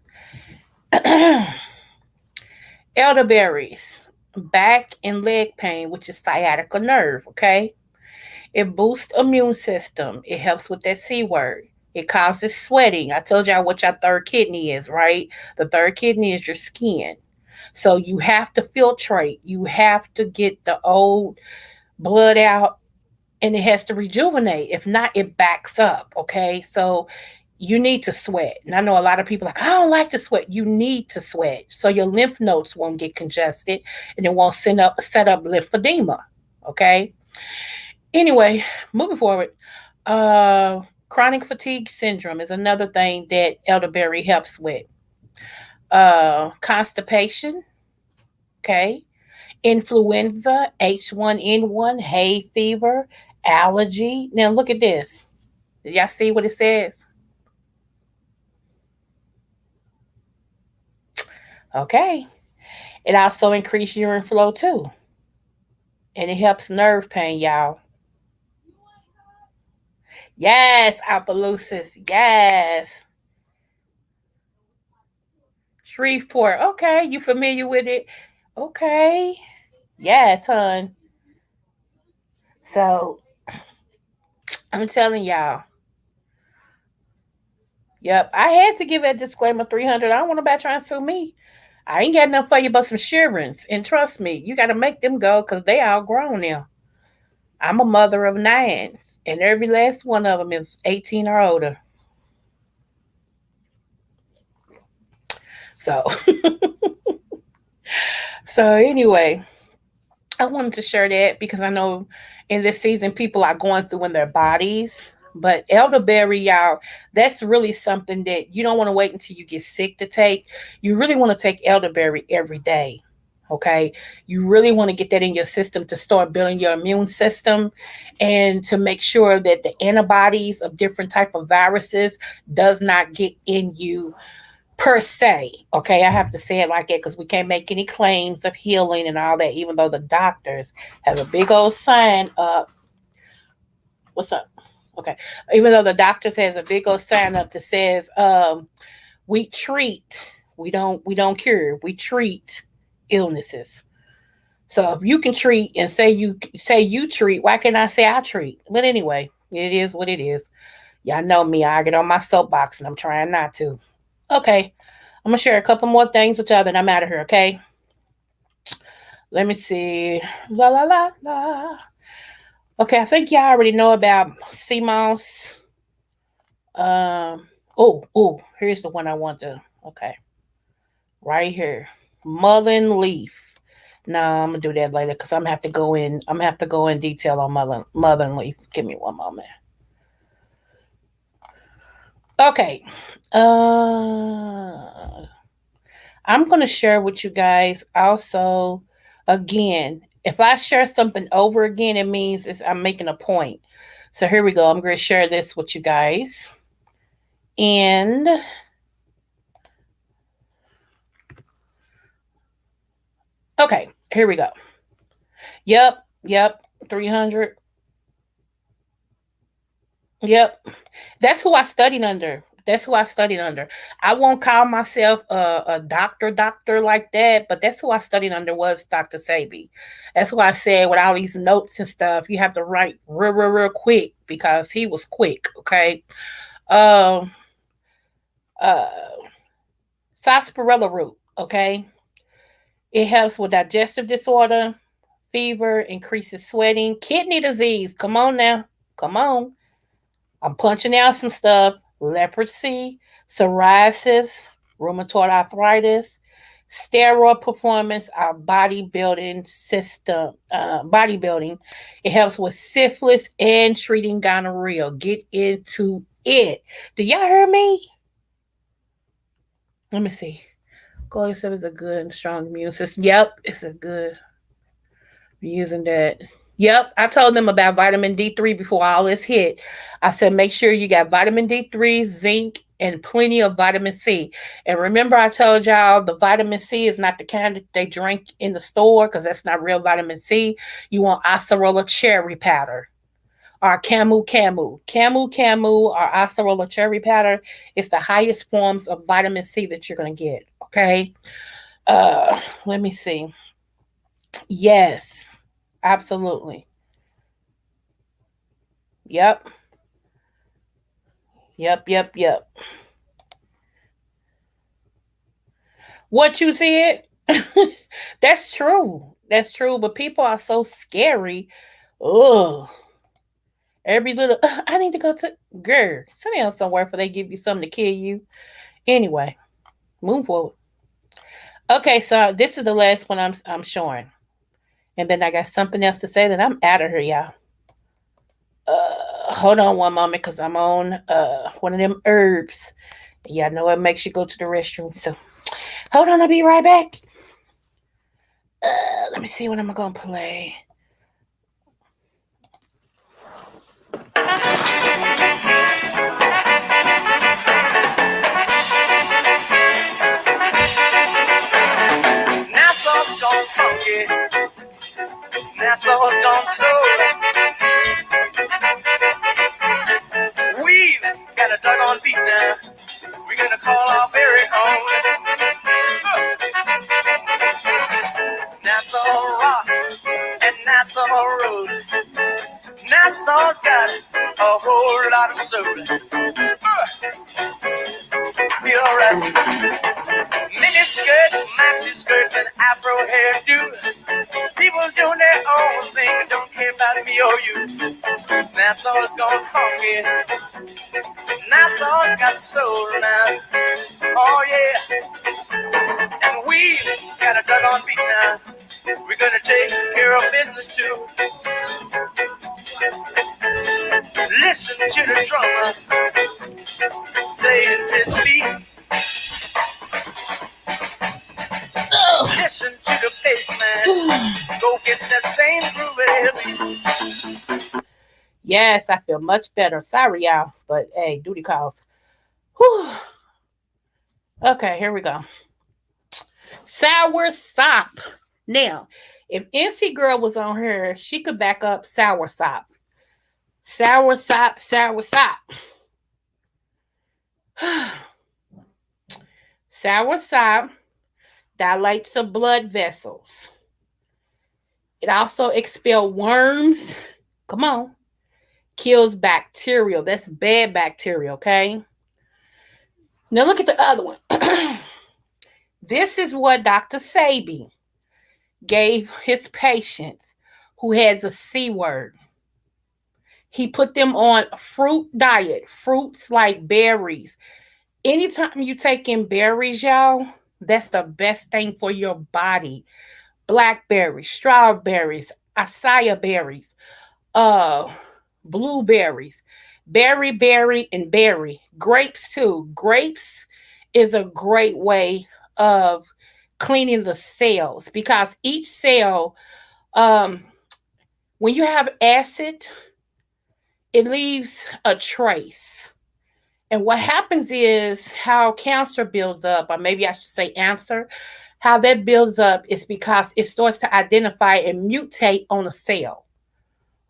Elderberries, back and leg pain, which is sciatica nerve. Okay, it boosts immune system. It helps with that C word. It causes sweating. I told y'all what your third kidney is, right? The third kidney is your skin. So you have to filtrate. You have to get the old blood out, and it has to rejuvenate. If not, it backs up. Okay. So you need to sweat. And I know a lot of people like, I don't like to sweat. You need to sweat. So your lymph nodes won't get congested and it won't set up lymphedema. Okay. Anyway, moving forward. Chronic fatigue syndrome is another thing that elderberry helps with. Constipation, okay, influenza, H1N1, hay fever, allergy. Now look at this. Did y'all see what it says? Okay. It also increases urine flow too. And it helps nerve pain, y'all. Yes, Opelousas. Yes. Shreveport. Okay. You familiar with it? Okay. Yes, hon. So I'm telling y'all. Yep. I had to give a disclaimer 300. I don't want nobody trying to sue me. I ain't got nothing for you but some shearings. And trust me, you got to make them go because they all grown now. I'm a mother of nine, and every last one of them is 18 or older. So, so anyway, I wanted to share that because I know in this season people are going through in their bodies. But elderberry, y'all, that's really something that you don't want to wait until you get sick to take. You really want to take elderberry every day. Okay, you really want to get that in your system to start building your immune system, and to make sure that the antibodies of different type of viruses does not get in you per se. Okay, I have to say it like that because we can't make any claims of healing and all that, even though the doctors have a big old sign up. What's up? Okay, even though the doctors has a big old sign up that says, we treat, we don't cure, we treat illnesses. So if you can treat and say you treat, why can't I say I treat? But anyway, it is what it is. Y'all know me, I get on my soapbox and I'm trying not to. Okay, I'm gonna share a couple more things with y'all, then I'm out of here, okay? Let me see. La la la la. Okay, I think y'all already know about sea moss. Oh, here's the one I want to. Okay, right here, mullein leaf. No, I'm gonna do that later because I'm gonna have to go in. I'm gonna have to go in detail on mullein leaf. Give me one moment. Okay. I'm gonna share with you guys also. Again, if I share something over again, it means I'm making a point. So here we go. I'm gonna share this with you guys. And okay, here we go. Yep. 300. Yep. That's who I studied under. That's who I studied under. I won't call myself a doctor like that, but that's who I studied under was Dr. Sabi. That's why I said with all these notes and stuff, you have to write real quick because he was quick. Okay. Um. Uh. Sarsaparilla root. Okay. It helps with digestive disorder, fever, increases sweating, kidney disease. Come on now. Come on. I'm punching out some stuff. Leprosy, psoriasis, rheumatoid arthritis, steroid performance, our bodybuilding system, bodybuilding. It helps with syphilis and treating gonorrhea. Get into it. Do y'all hear me? Let me see. Cordyceps is a good and strong immune system. Yep, it's a good. Using that. Yep, I told them about vitamin D3 before all this hit. I said, make sure you got vitamin D3, zinc, and plenty of vitamin C. And remember, I told y'all the vitamin C is not the kind that they drink in the store because that's not real vitamin C. You want acerola cherry powder or camu camu. Camu camu or acerola cherry powder is the highest forms of vitamin C that you're going to get. Okay. Let me see. Yes, absolutely. Yep. Yep. What you said? That's true. That's true. But people are so scary. Ugh. Every little, I need to go to, girl, sit down somewhere for they give you something to kill you. Anyway, move forward. Okay, so this is the last one I'm showing. And then I got something else to say that I'm out of here, y'all. Hold on one moment because I'm on one of them herbs. Y'all know it makes you go to the restroom. So hold on, I'll be right back. Let me see what I'm gonna play. Nassau's gone funky. Nassau's gone soul. We've got a doggone beat now. We're gonna call our very own Nassau Rock and Nassau Road. Nassau's got a whole lot of soul. Feel alright. Mini skirts, maxi skirts, and afro hairdo. People doing their own thing and don't care about me or you. Nassau's gone funky. Nassau's got soul now. Oh yeah. And we got a doggone beat now. We're gonna take care of business too. Listen to the drummer playing his beat. Listen to the bass go get that same groove. Yes, I feel much better. Sorry, y'all, but hey, duty calls. Whew. Okay, here we go. Sour sop. Now, if NC Girl was on here, she could back up sour sop. Sour sop, sour sop. Sour sop dilates the blood vessels. It also expels worms. Come on. Kills bacteria. That's bad bacteria, okay? Now look at the other one. This is what Dr. Sabi gave his patients who had the C word. He put them on a fruit diet, fruits like berries. Anytime you take in berries, y'all, that's the best thing for your body. Blackberries, strawberries, acai berries, uh, blueberries, berry, and berry. Grapes too. Grapes is a great way of cleaning the cells because each cell, um, when you have acid, it leaves a trace. And what happens is how cancer builds up, or maybe I should say answer, how that builds up is because it starts to identify and mutate on a cell.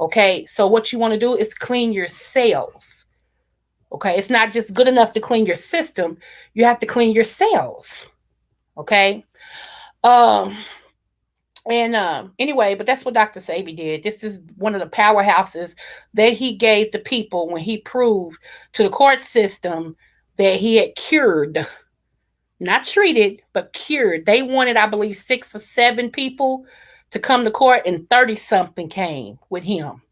Okay, so what you want to do is clean your cells. Okay, it's not just good enough to clean your system, you have to clean your cells. Okay, um, and anyway, but that's what Dr. Sabi did. This is one of the powerhouses that he gave to people when he proved to the court system that he had cured, not treated, but cured. They wanted, I believe, 6 or 7 people to come to court, and 30 something came with him.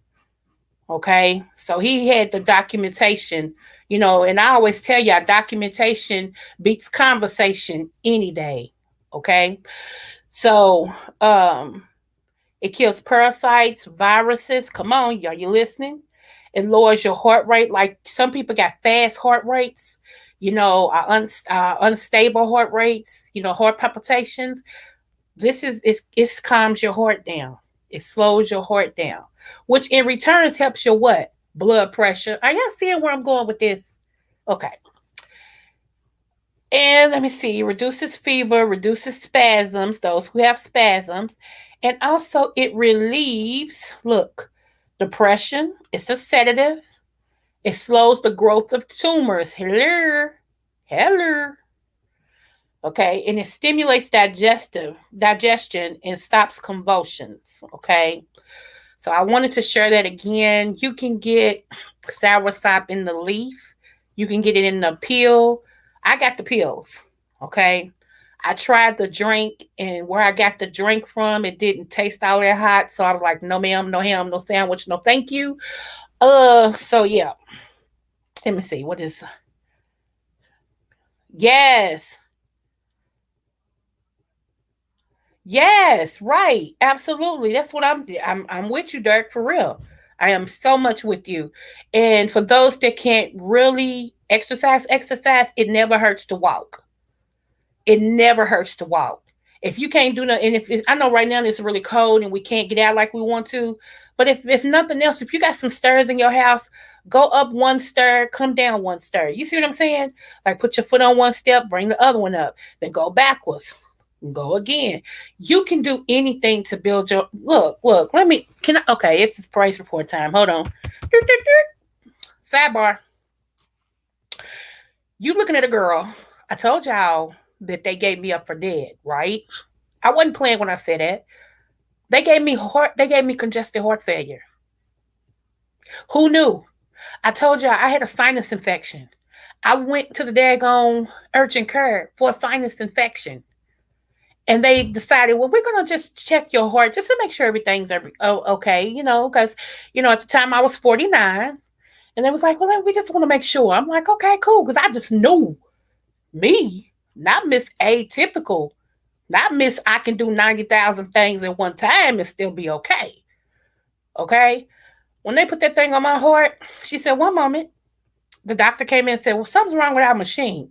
Okay, so he had the documentation, and I always tell y'all documentation beats conversation any day. Okay, so it kills parasites, viruses. Come on, y'all, you listening? It lowers your heart rate. Like some people got fast heart rates, unstable heart rates, heart palpitations. It calms your heart down. It slows your heart down, which in returns helps your what? Blood pressure. Are y'all seeing where I'm going with this? Okay. And let me see, reduces fever, reduces spasms, those who have spasms. And also it relieves, look, depression. It's a sedative. It slows the growth of tumors. Hello. Hello. Okay. And it stimulates digestion and stops convulsions. Okay. So I wanted to share that again. You can get soursop in the leaf. You can get it in the pill. I got the pills. Okay. I tried the drink, and where I got the drink from, it didn't taste all that hot. So I was like, no ma'am, no ham, no sandwich, no thank you. So yeah. Let me see. What is yes. Yes, right. Absolutely. That's what I'm with you, Dirk, for real. I am so much with you. And for those that can't really exercise, it never hurts to walk. It never hurts to walk. If you can't do nothing, and if I know right now it's really cold and we can't get out like we want to, but if nothing else, if you got some stairs in your house, go up one stair, come down one stair. You see what I'm saying? Like put your foot on one step, bring the other one up, then go backwards, go again. You can do anything to build your look. Okay, it's this price report time. Hold on. Sidebar. You looking at a girl. I told y'all that they gave me up for dead, right? I wasn't playing when I said that. They gave me congestive heart failure. Who knew? I told y'all I had a sinus infection. I went to the daggone urgent care for a sinus infection. And they decided, well, we're going to just check your heart just to make sure everything's okay, because, at the time I was 49. And they was like, well, we just want to make sure. I'm like, okay, cool. Because I just knew me, not Miss Atypical, not Miss I can do 90,000 things in one time and still be okay. Okay. When they put that thing on my heart, she said, one moment. The doctor came in and said, well, something's wrong with our machine.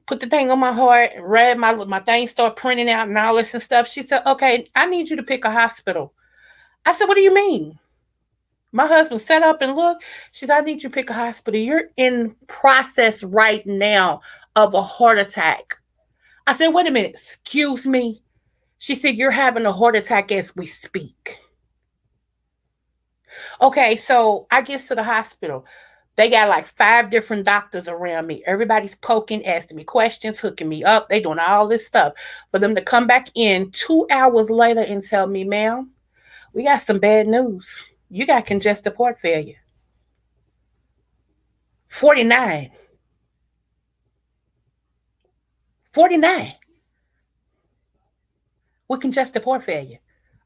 Put the thing on my heart, read my thing, start printing out and all this and stuff. She said, "Okay, I need you to pick a hospital." I said, "What do you mean?" My husband sat up and looked. She said, "I need you to pick a hospital. You're in process right now of a heart attack." I said, "Wait a minute, excuse me." She said, "You're having a heart attack as we speak." Okay, so I get to the hospital. They got like five different doctors around me. Everybody's poking, asking me questions, hooking me up. They doing all this stuff. For them to come back in 2 hours later and tell me, "Ma'am, we got some bad news. You got congestive heart failure." 49. 49 with congestive heart failure.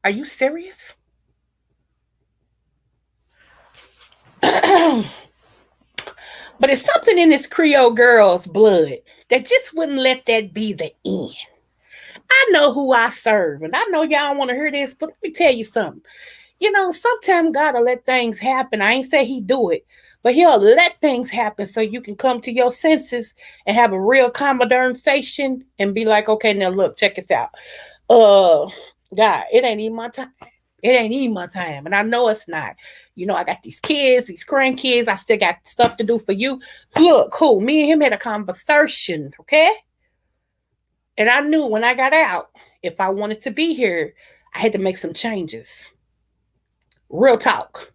Are you serious? But it's something in this Creole girl's blood that just wouldn't let that be the end. I know who I serve, and I know y'all want to hear this, but let me tell you something. Sometimes God will let things happen. I ain't say he do it, but he'll let things happen so you can come to your senses and have a real conversation and be like, "Okay, now look, check this out. Uh, God, it ain't even my time. It ain't even my time, and I know it's not. I got these kids, these grandkids. I still got stuff to do for you. Look, cool. Me and him had a conversation, okay? And I knew when I got out, if I wanted to be here, I had to make some changes. Real talk.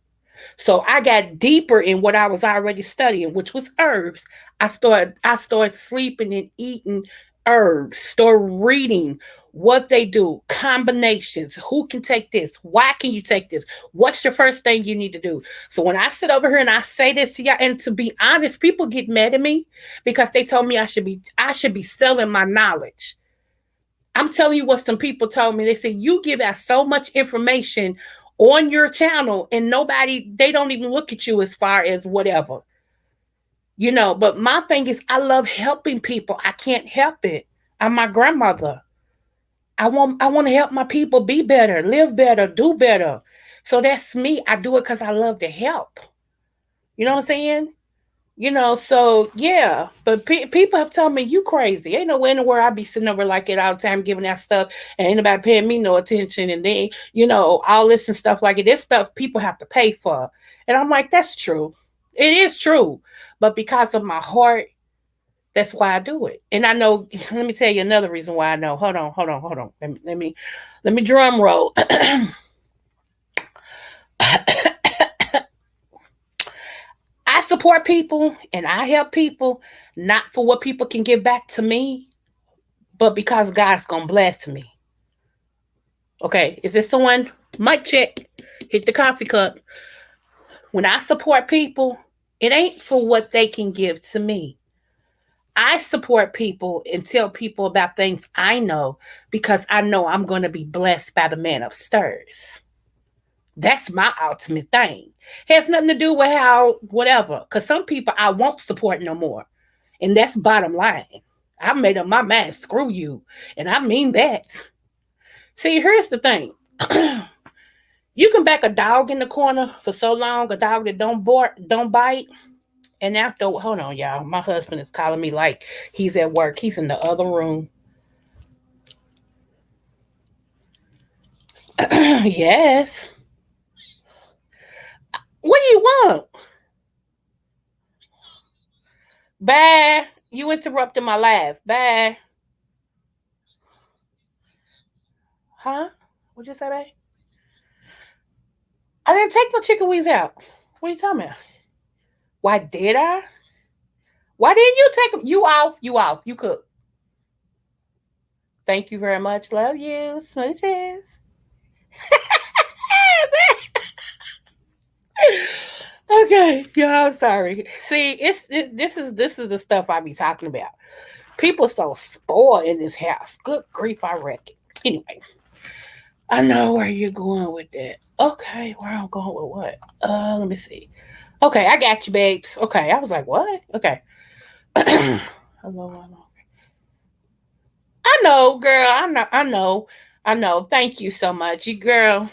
So I got deeper in what I was already studying, which was herbs. I started sleeping and eating herbs, start reading what they do, combinations, who can take this, why can you take this, what's your first thing you need to do. So when I sit over here and I say this to y'all, and to be honest, people get mad at me because they told me I should be selling my knowledge. I'm telling you what some people told me. They said, "You give out so much information on your channel and they don't even look at you as far as whatever." But my thing is, I love helping people. I can't help it. I'm my grandmother. I want to help my people be better, live better, do better. So that's me. I do it because I love to help. You know what I'm saying? So yeah, but people have told me, "You crazy. Ain't nowhere in the world I be sitting over like it all the time giving that stuff and ain't nobody paying me no attention." And then, all this and stuff like it. This stuff people have to pay for. And I'm like, that's true. It is true. But because of my heart, that's why I do it. And I know, let me tell you another reason why I know. Hold on, hold on, hold on. Let me drum roll. I support people and I help people, not for what people can give back to me, but because God's gonna bless me. Okay, is this someone? Mic check. Hit the coffee cup. When I support people, it ain't for what they can give to me. I support people and tell people about things I know because I know I'm going to be blessed by the man upstairs. That's my ultimate thing. Has nothing to do with how, whatever, because some people I won't support no more. And that's bottom line. I made up my mind, screw you. And I mean that. See, here's the thing. You can back a dog in the corner for so long, a dog that don't bark, don't bite. And after, hold on, y'all. My husband is calling me like he's at work. He's in the other room. Yes. What do you want? Bye. You interrupted my laugh. Bye. Huh? What'd you say, babe? I didn't take no chicken wings out. What are you talking about? Why did I? Why didn't you take them? You off. You off. You cook. Thank you very much. Love you. Smooches. Okay, yeah, I'm sorry. See, this is the stuff I be talking about. People so spoiled in this house. Good grief, I reckon. Anyway, I know where you're going with that. Okay, where I'm going with what? Let me see. Okay, I got you, babes. Okay, I was like, what? Okay. Hello, hello. I know, girl. I know. I know. I know. Thank you so much, you girl.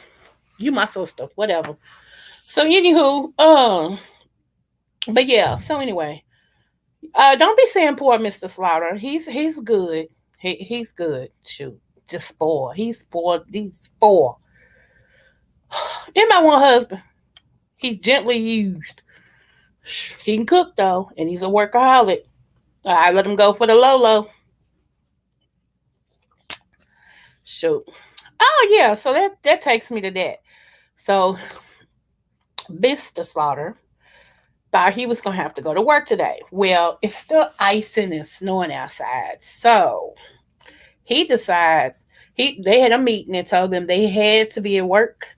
You my sister. Whatever. So, anywho, but yeah. So anyway, Don't be saying poor Mr. Slaughter. He's good. He's good. Shoot, just spoiled. He's spoiled. He's spoiled. And my one husband, he's gently used. He can cook though, and he's a workaholic. I let him go for the Lolo. Shoot. Oh yeah, so that takes me to that. So Mr. Slaughter thought he was gonna have to go to work today. Well, it's still icing and snowing outside, so he decides they had a meeting and told them they had to be at work,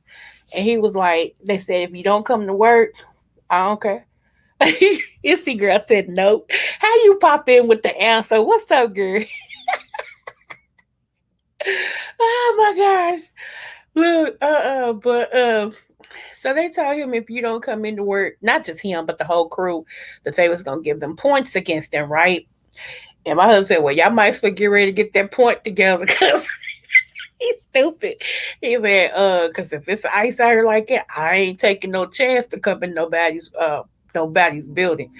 and he was like, they said if you don't come to work, I don't care. Issy girl said nope. How you pop in with the answer? What's up, girl? Oh my gosh. Look, but so they told him if you don't come into work, not just him, but the whole crew, that they was gonna give them points against them, right? And my husband said, well, y'all might as well get ready to get that point together because he's stupid. He said, because if it's ice out here like that, I ain't taking no chance to come in nobody's building.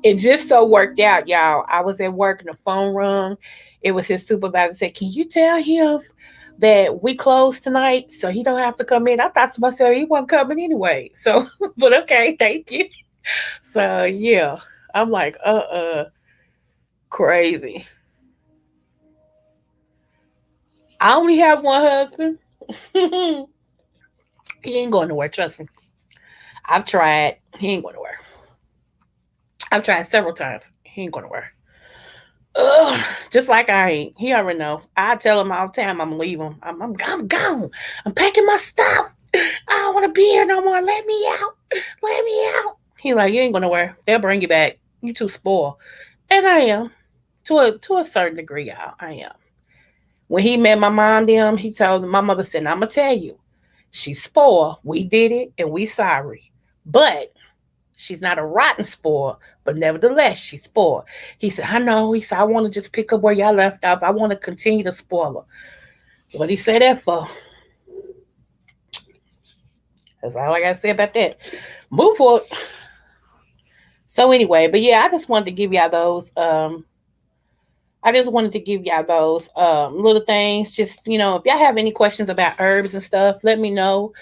It just so worked out, y'all. I was at work and the phone rung. It was his supervisor said, can you tell him that we closed tonight so he don't have to come in? I thought to myself he wasn't coming anyway. So, but okay, thank you. So yeah, I'm like, crazy. I only have one husband. He ain't going nowhere, trust me. I've tried. He ain't going nowhere. I've tried several times. He ain't going nowhere. Ugh, just like I ain't. He already know. I tell him all the time I'm leaving. I'm gone. I'm packing my stuff. I don't want to be here no more. Let me out. Let me out. He like, you ain't going nowhere. They'll bring you back. You too spoiled. And I am. To a certain degree, y'all. I am. When he met my mom, them, he told my mother said, I'm gonna tell you, she's spoiled. We did it and we sorry. But she's not a rotten spoiled, but nevertheless, she's spoiled. He said, I know. He said, I want to just pick up where y'all left off. I want to continue to spoil her. What he say that for? That's all I gotta say about that. Move forward. So anyway, but yeah, I just wanted to give y'all those little things. Just, if y'all have any questions about herbs and stuff, let me know.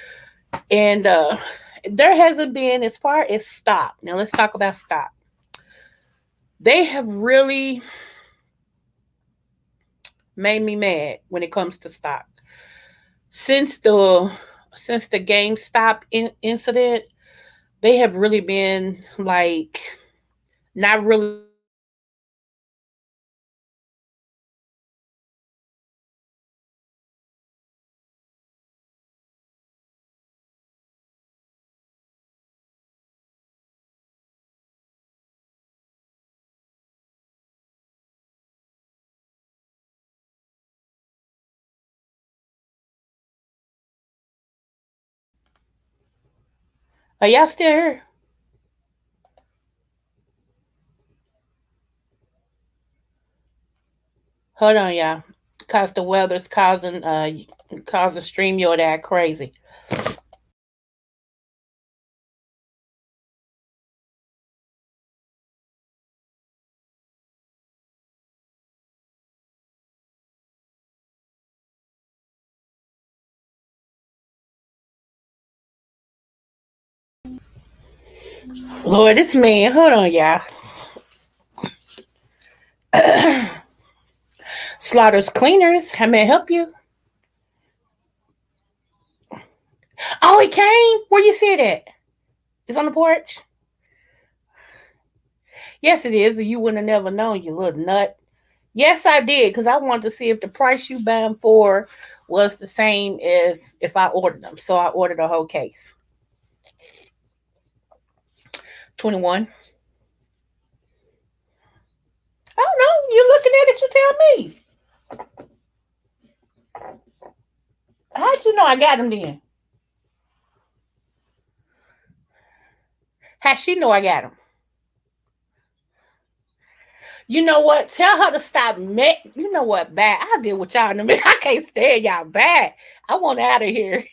And there hasn't been as far as stock. Now let's talk about stock. They have really made me mad when it comes to stock. Since the GameStop incident, they have really been like not really giving stocks out. Are y'all still here? Hold on, y'all. Cause the weather's causing StreamYard to act crazy. Lord, it's me. Hold on, y'all. Slaughter's Cleaners. How may I help you? Oh, it came. Where you see it at? It's on the porch. Yes, it is. You wouldn't have never known, you little nut. Yes, I did, because I wanted to see if the price you buy them for was the same as if I ordered them. So I ordered a whole case. 21. I don't know. You're looking at it, you tell me. How'd you know I got them then? How she know I got them? You know what? Tell her to stop. You know what? Bad. I'll deal with y'all in a minute. I can't stand y'all bad. I want out of here.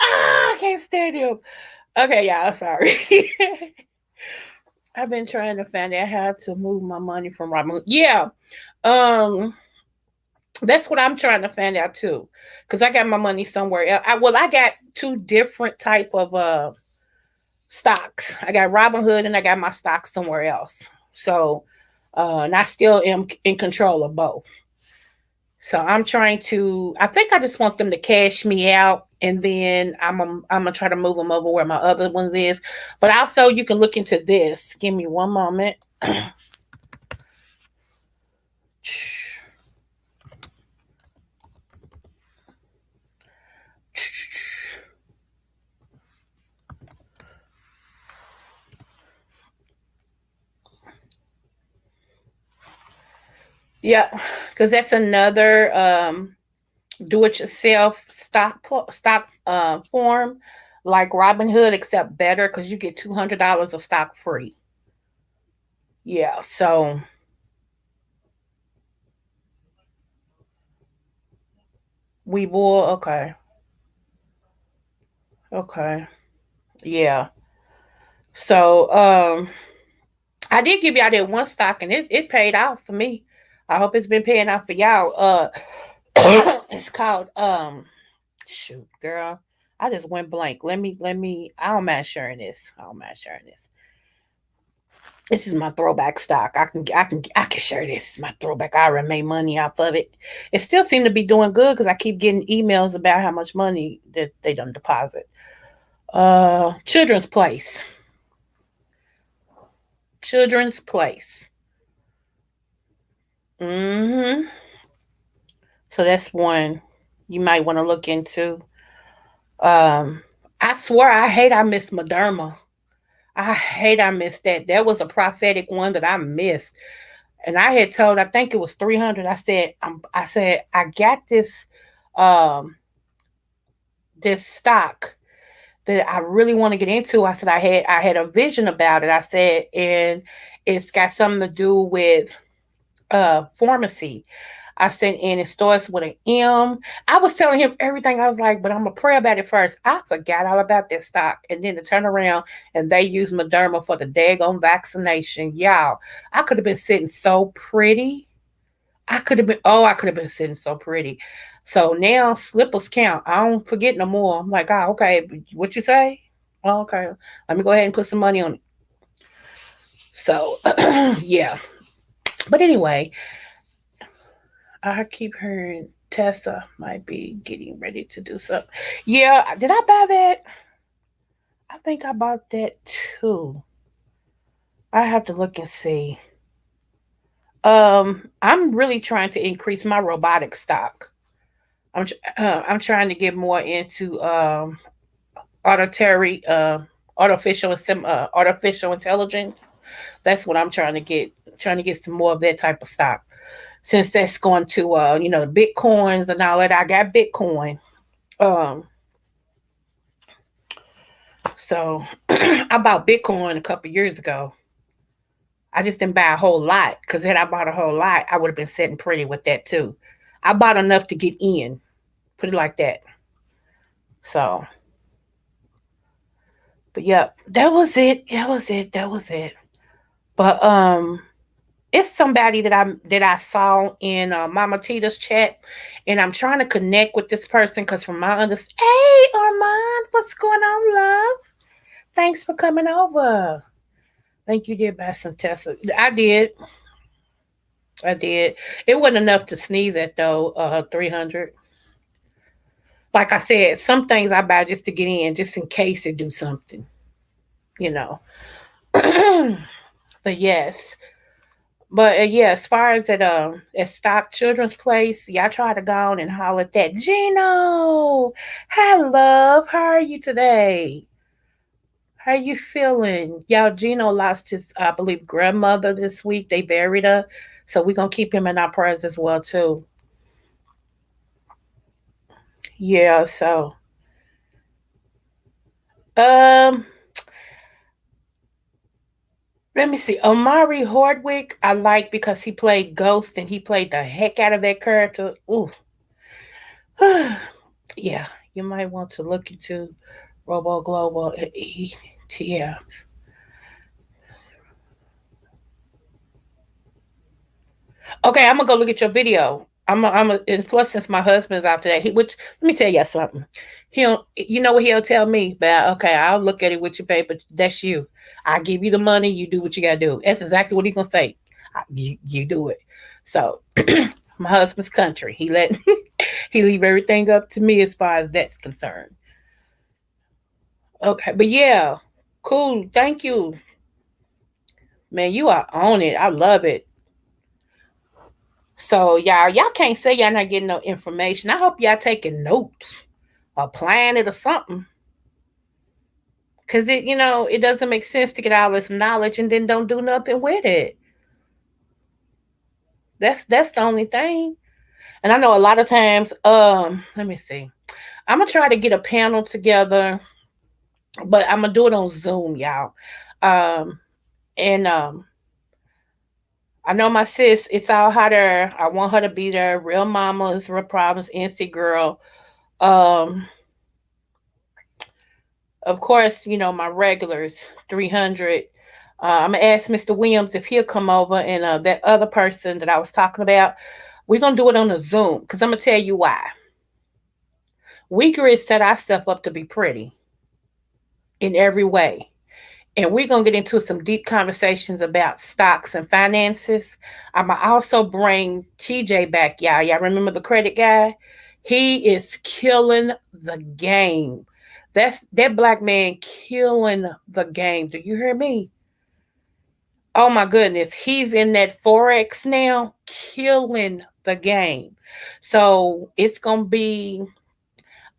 I can't stand him. Okay, y'all. Sorry. I've been trying to find out how to move my money from Robinhood. Yeah, um, that's what I'm trying to find out too, because I got my money somewhere else. I got two different type of stocks. I got Robinhood and I got my stocks somewhere else. So, and I still am in control of both. So I'm trying to. I think I just want them to cash me out, and then I'm gonna try to move them over where my other ones is. But also, you can look into this. Give me one moment. Yeah, because that's another do-it-yourself stock form like Robinhood, except better because you get $200 of stock free. Yeah, so we will. Okay, okay, yeah. So I did give y'all that one stock, and it paid off for me. I hope it's been paying off for y'all. It's called shoot, girl. I just went blank. Let me. I don't mind sharing this. I don't mind sharing this. This is my throwback stock. I can share this. It's my throwback. I already made money off of it. It still seemed to be doing good because I keep getting emails about how much money that they don't deposit. Children's Place. Children's Place. Mm-hmm. So that's one you might want to look into. Um, I swear I hate I missed Moderna. I hate I missed that. That was a prophetic one that I missed. And I had told, I think it was 300. I said I got um this stock that I really want to get into. I said I had a vision about it. I said, and it's got something to do with pharmacy. I sent in, it starts with an M. I was telling him everything. I was like, but I'm gonna pray about it first. I forgot all about that stock. And then to turn around and they use Moderna for the daggone vaccination. Y'all, I could have been sitting so pretty. I could have been sitting so pretty. So now slippers count. I don't forget no more. I'm like, oh, okay, what you say? Oh, okay. Let me go ahead and put some money on it. So yeah. But anyway, I keep hearing Tessa might be getting ready to do something. Yeah, did I buy that? I think I bought that too. I have to look and see. I'm really trying to increase my robotic stock. I'm trying to get more into auditory artificial intelligence. That's what I'm trying to get. Trying to get some more of that type of stock. Since that's going to the bitcoins and all that. I got Bitcoin. Um, so I bought Bitcoin a couple years ago. I just didn't buy a whole lot because had I bought a whole lot, I would have been sitting pretty with that too. I bought enough to get in. Put it like that. So, but yep, that was it. That was it. That was it. But it's somebody that I saw in Mama Tita's chat, and I'm trying to connect with this person because from my understanding, hey Armand, what's going on, love? Thanks for coming over. Thank you, dear Basson Tessa. I did. It wasn't enough to sneeze at though. 300. Like I said, some things I buy just to get in, just in case it do something, you know. But yes, but yeah, as far as at Stock Children's Place, y'all try to go on and holler at that. Gino, hi love, how are you today? How you feeling? Y'all, Gino lost his, I believe, grandmother this week. They buried her, so we're gonna keep him in our prayers as well too. Yeah, so um, let me see. Omari Hardwick, I like because he played Ghost and he played the heck out of that character. Ooh, yeah, you might want to look into Robo Global ETF. Okay, I'm gonna go look at your video. And plus, since my husband's out today, which let me tell you something. He'll, you know what he'll tell me about? Okay, I'll look at it with your paper. That's you. I give you the money. You do what you gotta do. That's exactly what he's gonna say. You do it. So, my husband's country. He let he leave everything up to me as far as that's concerned. Okay, but yeah, cool. Thank you, man. You are on it. I love it. So y'all can't say y'all not getting no information. I hope y'all taking notes or plan it or something. Cause it doesn't make sense to get all this knowledge and then don't do nothing with it. That's the only thing. And I know a lot of times, let me see. I'm gonna try to get a panel together, but I'm gonna do it on Zoom, y'all. Um, and I know my sis, it's all her there. I want her to be there. Real mamas, real problems, NC girl. Um, of course, my regulars, 300. I'm gonna ask Mr. Williams if he'll come over, and that other person that I was talking about, we're gonna do it on a Zoom. Cause I'm gonna tell you why. We could set ourselves up to be pretty in every way, and we're gonna get into some deep conversations about stocks and finances. I'm gonna also bring TJ back, y'all. Y'all remember the credit guy? He is killing the game. That black man killing the game. Do you hear me? Oh my goodness, he's in that forex now, killing the game. So it's gonna be.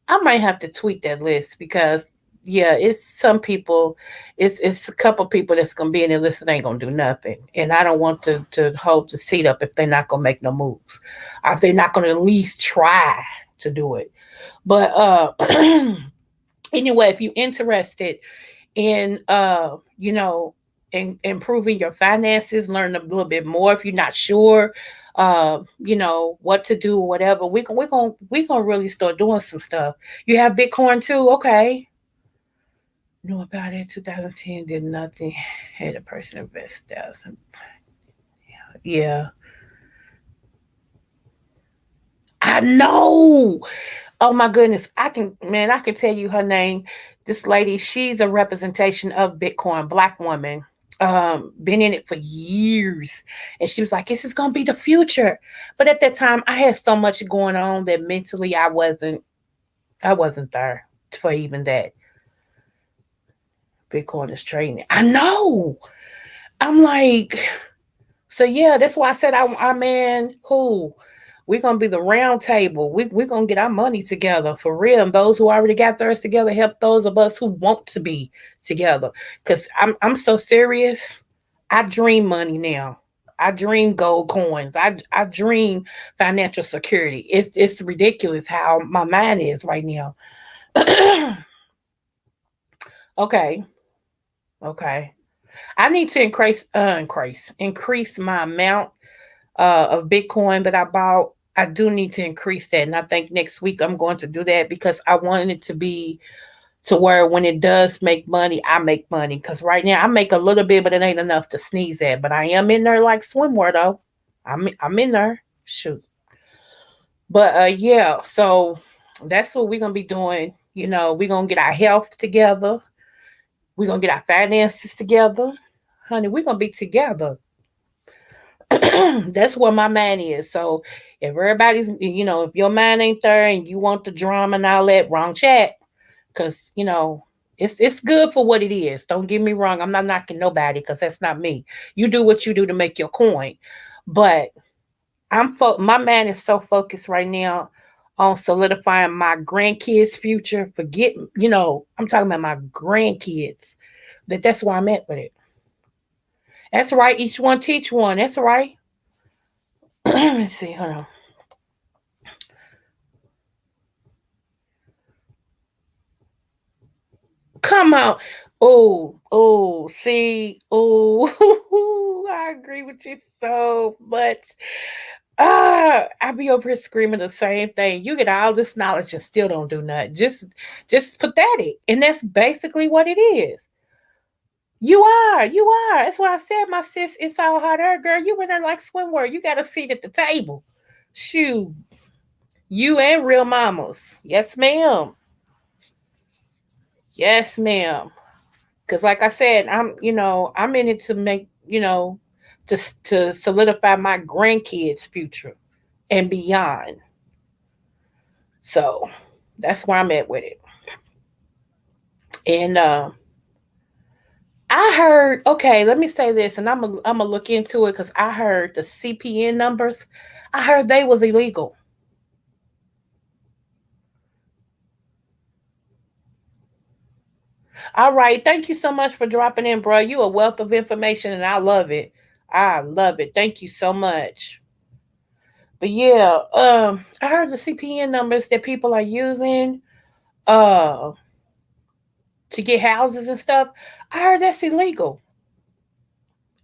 I might have to tweet that list because yeah, it's some people. It's a couple people that's gonna be in the list that ain't gonna do nothing, and I don't want to hold the seat up if they're not gonna make no moves, or if they're not gonna at least try to do it. But anyway, if you're interested in in improving your finances, learn a little bit more if you're not sure what to do or whatever, we're gonna really start doing some stuff. You have Bitcoin too? Okay. Knew about it 2010, did nothing. Had a person invest 1,000. Yeah. I know. Oh my goodness. I can tell you her name. This lady, she's a representation of Bitcoin, black woman. Been in it for years. And she was like, this is gonna be the future. But at that time I had so much going on that mentally I wasn't there for even that. Bitcoin is trading. I know. I'm like, so yeah, that's why I said I'm in who we're gonna be the round table. We're gonna get our money together for real. And those who already got theirs together, help those of us who want to be together. Cause I'm so serious. I dream money now. I dream gold coins. I dream financial security. It's ridiculous how my mind is right now. Okay. Okay. I need to increase my amount of Bitcoin that I bought. I do need to increase that. And I think next week I'm going to do that because I want it to be to where when it does make money, I make money. Because right now I make a little bit, but it ain't enough to sneeze at. But I am in there like swimwear though. I'm in there. Shoot. But yeah, so that's what we're gonna be doing. We're gonna get our health together. We're gonna get our finances together. Honey, we're gonna be together. That's where my mind is. So if everybody's, if your mind ain't there and you want the drama and all that, wrong chat. Cause it's good for what it is. Don't get me wrong. I'm not knocking nobody because that's not me. You do what you do to make your coin. But my man is so focused right now on solidifying my grandkids' future. Forget, I'm talking about my grandkids. That's where I'm at with it. That's right. Each one teach one. That's right. Let me see. Hold on. Come on. Oh, see. Oh, I agree with you so much. I be over here screaming the same thing. You get all this knowledge and still don't do nothing. Just pathetic. And that's basically what it is. You are. That's why I said, my sis, it's all hot air, girl. You in there like swimwear. You got a seat at the table. Shoot. You and real mamas. Yes, ma'am. Yes, ma'am. Cause like I said, I'm in it to make, to solidify my grandkids' future and beyond. So that's where I'm at with it. And I heard, okay, let me say this, and I'm gonna look into it because I heard the CPN numbers. I heard they was illegal. All right, thank you so much for dropping in, bro. You a wealth of information, and I love it. I love it. Thank you so much. But yeah, I heard the CPN numbers that people are using uh to get houses and stuff. I heard that's illegal.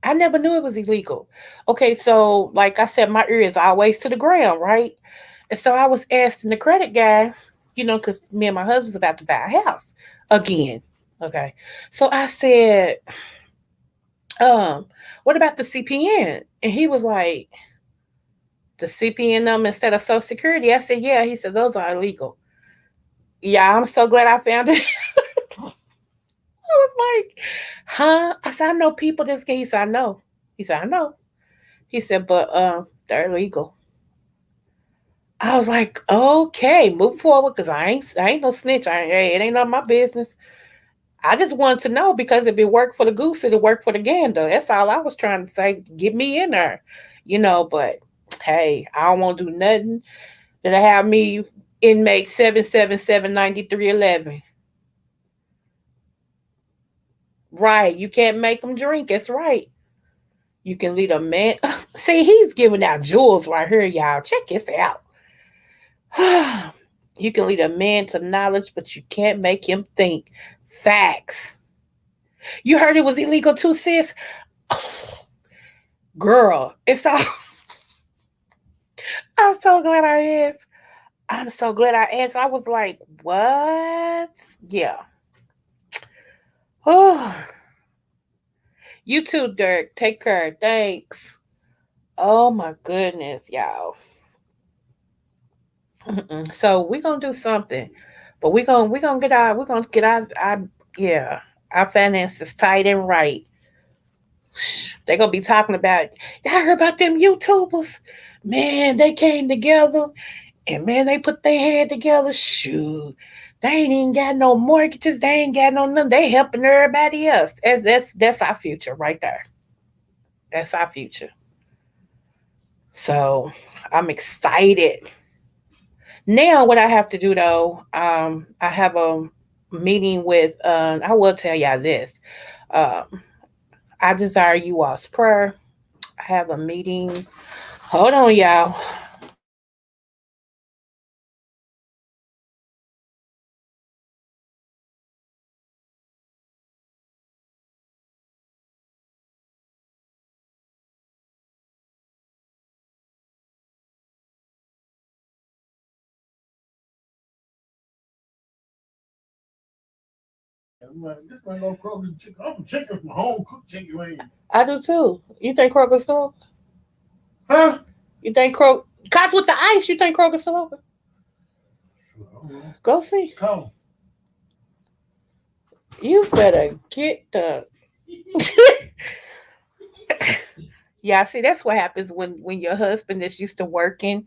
I never knew it was illegal. Okay, so like I said, my ear is always to the ground, right? And so I was asking the credit guy, because me and my husband's about to buy a house again. Okay. So I said, what about the CPN? And he was like, the CPN number instead of Social Security. I said, yeah. He said, those are illegal. Yeah, I'm so glad I found it. I was like, huh? I said, I know people this guy. He said, I know. He said, I know. He said, but they're illegal. I was like, okay, move forward, because I ain't no snitch. Hey, it ain't none of my business. I just wanted to know, because if it worked for the goose, it'll work for the gander. That's all I was trying to say. Get me in there, but hey, I don't want to do nothing that I have me inmate 7779311. Right. You can't make them drink. That's right. You can lead a man. See, he's giving out jewels right here, y'all. Check this out. You can lead a man to knowledge, but you can't make him think. Facts. You heard it was illegal too, sis? Girl, it's all. I'm so glad I asked. I'm so glad I asked. I was like, what? Yeah. Oh, you too, Dirk. Take care. Thanks. Oh my goodness, y'all. Mm-mm. So we're gonna do something, but we're gonna get our yeah, our finances tight and right. They're gonna be talking about, I heard about them YouTubers. Man, they came together and man, they put their head together. Shoot. They ain't even got no mortgages. They ain't got no nothing. They helping everybody else. That's our future right there. That's our future. So I'm excited. Now what I have to do though, I have a meeting with I will tell y'all this. Um I desire you all's prayer. I have a meeting. Hold on, y'all. I'm like, this man go Kroger's chicken. I'm chicken from home cooked chicken wing. I do too. You think Kroger's still open? Huh? You think Kroger? Cause with the ice, you think Kroger's still open? I don't know. Go see. Call You better get the. Yeah, see, that's what happens when your husband is used to working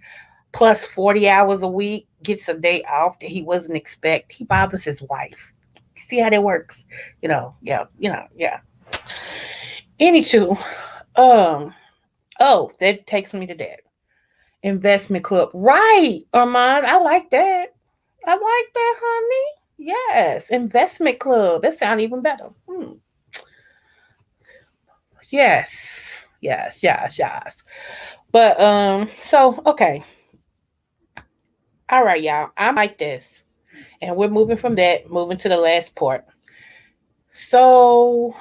plus 40 hours a week gets a day off that he wasn't expect. He bothers his wife. See how that works? Yeah, yeah. Anywho, um, oh, that takes me to that investment club, right, Armand? I like that. I like that, honey. Yes, investment club. That sounds even better. Yes, yes. But so okay, all right, y'all. I'm like this, and we're moving from that, moving to the last part. So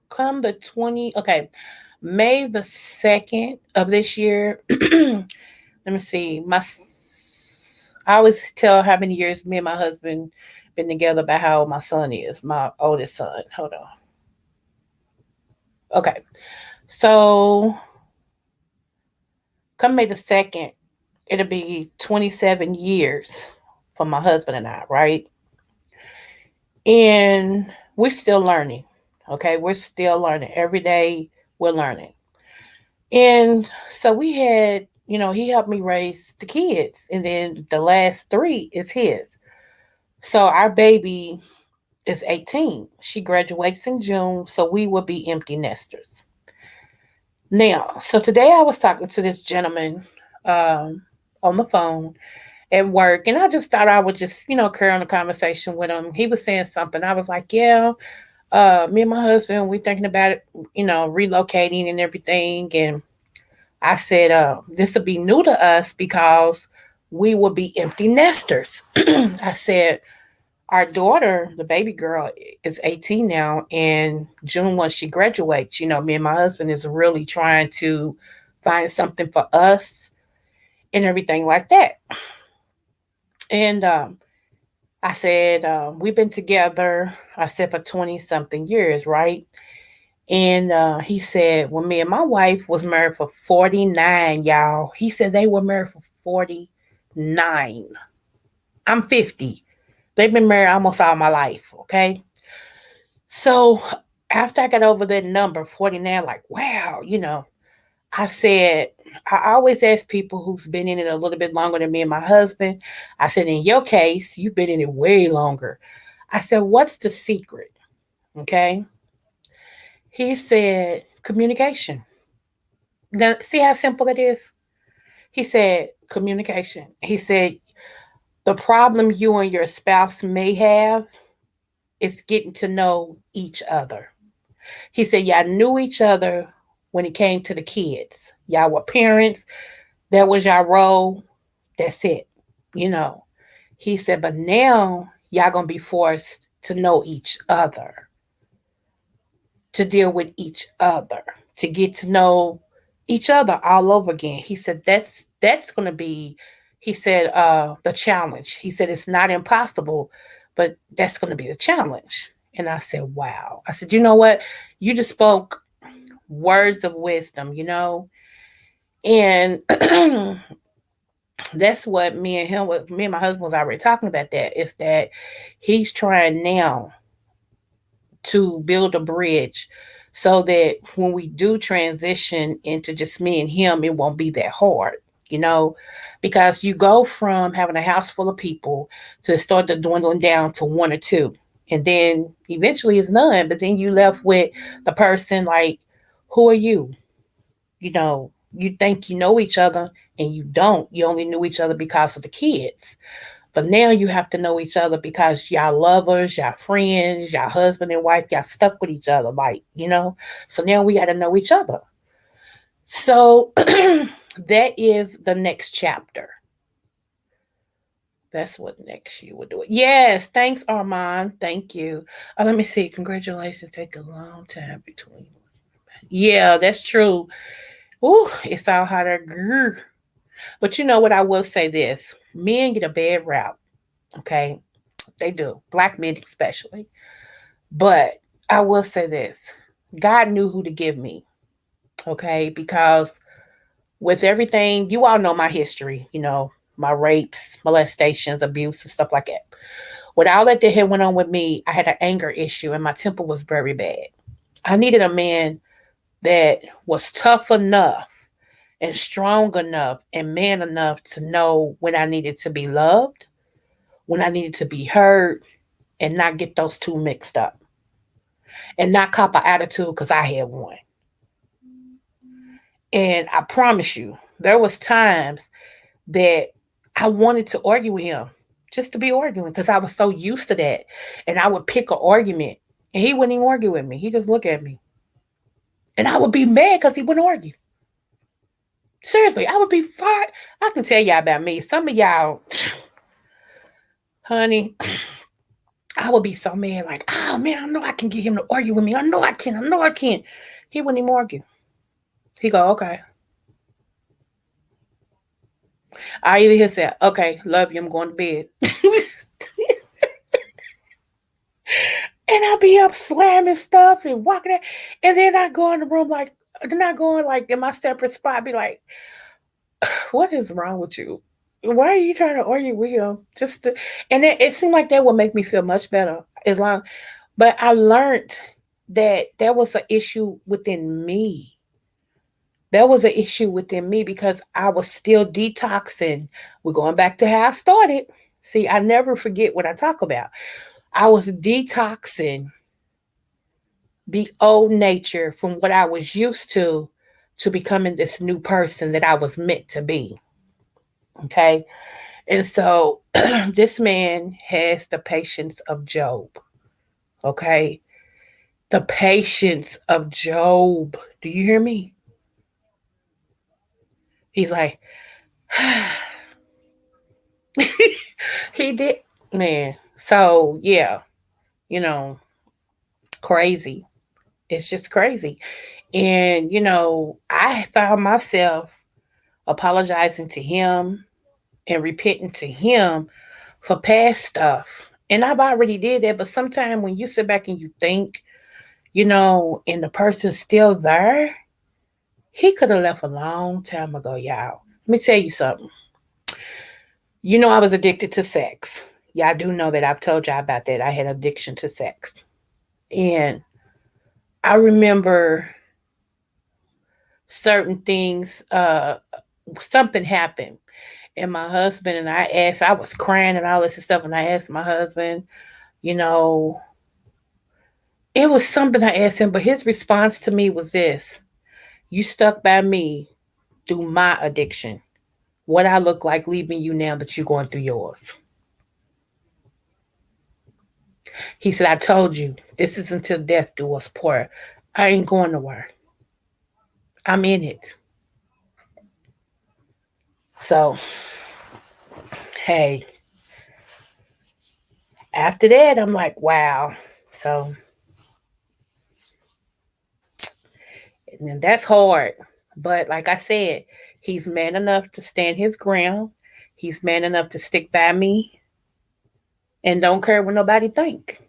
come the 20, okay, May the 2nd of this year. Let me see. I always tell how many years me and my husband been together by how old my son is, my oldest son. Hold on. Okay. So come May the 2nd, it'll be 27 years for my husband and I, right? And we're still learning. Okay. We're still learning. Every day we're learning. And so we had, he helped me raise the kids. And then the last three is his. So our baby is 18. She graduates in June. So we will be empty nesters. Now, so today I was talking to this gentleman um, on the phone at work, and I just thought I would just, carry on a conversation with him. He was saying something. I was like, yeah, me and my husband, we thinking about it, relocating and everything. And I said, this will be new to us because we will be empty nesters. I said, our daughter, the baby girl, is 18 now, and June when she graduates, me and my husband is really trying to find something for us and everything like that. And I said, we've been together, I said, for 20 something years, right? And he said, well, me and my wife was married for 49, y'all. He said they were married for 49. I'm 50. They've been married almost all my life, okay? So after I got over that number, 49, like, wow, I said, I always ask people who's been in it a little bit longer than me and my husband. I said, in your case, you've been in it way longer. I said, what's the secret? Okay. He said, communication. Now, see how simple it is? He said, communication. He said, the problem you and your spouse may have is getting to know each other. He said, y'all knew each other when it came to the kids. Y'all were parents. That was your role. That's it. You know. He said, but now y'all gonna be forced to know each other, to deal with each other, to get to know each other all over again. He said that's gonna be, he said, the challenge. He said it's not impossible, but that's gonna be the challenge. And I said, wow. I said, you know what? You just spoke words of wisdom, And that's what me and my husband was already talking about, that is that he's trying now to build a bridge so that when we do transition into just me and him, it won't be that hard, you know, because you go from having a house full of people to start to dwindling down to one or two. And then eventually it's none, but then you left with the person like, who are you? You think you know each other and you don't. You only knew each other because of the kids. But now you have to know each other because y'all lovers, y'all friends, y'all husband and wife, y'all stuck with each other, like. So now we got to know each other. So that is the next chapter. That's what next you would do it. Yes, thanks, Armand. Thank you. Let me see. Congratulations. Take a long time between. Yeah, that's true. Ooh, it's all hotter. Grr. But you know what? I will say this: men get a bad rap. Okay, they do. Black men especially. But I will say this: God knew who to give me. Okay, because with everything, you all know my history. My rapes, molestations, abuse, and stuff like that. With all that had went on with me, I had an anger issue, and my temper was very bad. I needed a man that was tough enough and strong enough and man enough to know when I needed to be loved, when I needed to be heard, and not get those two mixed up. And not cop an attitude because I had one. And I promise you, there was times that I wanted to argue with him just to be arguing because I was so used to that. And I would pick an argument and he wouldn't even argue with me. He just look at me. And I would be mad because he wouldn't argue. Seriously, I would be far. I can tell y'all about me. Some of y'all, honey, I would be so mad, like, oh man, I know I can get him to argue with me. I know I can. I know I can. He wouldn't even argue. He go, okay. I either he'll say, okay, love you, I'm going to bed. And I'll be up slamming stuff and walking out. And then I go in the room like, then I go in like in my separate spot, be like, what is wrong with you? Why are you trying to argue with him? And it seemed like that would make me feel much better as long. But I learned that there was an issue within me. There was an issue within me because I was still detoxing. We're going back to how I started. See, I never forget what I talk about. I was detoxing the old nature from what I was used to becoming this new person that I was meant to be. Okay. And so this man has the patience of Job. Okay. The patience of Job. Do you hear me? He's like, he did, man. So, yeah, you know, crazy. It's just crazy. And, I found myself apologizing to him and repenting to him for past stuff. And I've already did that, but sometimes when you sit back and you think, and the person's still there, he could have left a long time ago, y'all. Let me tell you something. I was addicted to sex. Y'all do know that I've told y'all about that. I had addiction to sex. And I remember certain things, something happened. And my husband and I was crying and all this stuff. And I asked my husband, you know, it was something I asked him, but his response to me was this: you stuck by me through my addiction. What I look like leaving you now that you're going through yours. He said, I told you, this is until death do us part. I ain't going nowhere. I'm in it. So, hey, after that, I'm like, wow. So, and that's hard. But like I said, he's man enough to stand his ground. He's man enough to stick by me and don't care what nobody think.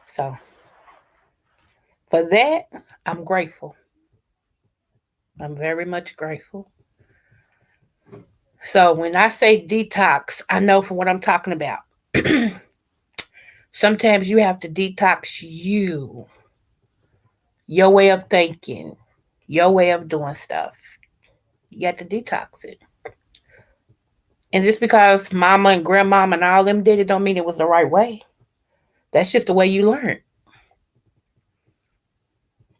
So, for that, I'm grateful. I'm very much grateful. So when I say detox, I know from what I'm talking about. Sometimes you have to detox your way of thinking, your way of doing stuff. You have to detox it. And just because mama and grandmama and all them did it don't mean it was the right way. That's just the way you learn.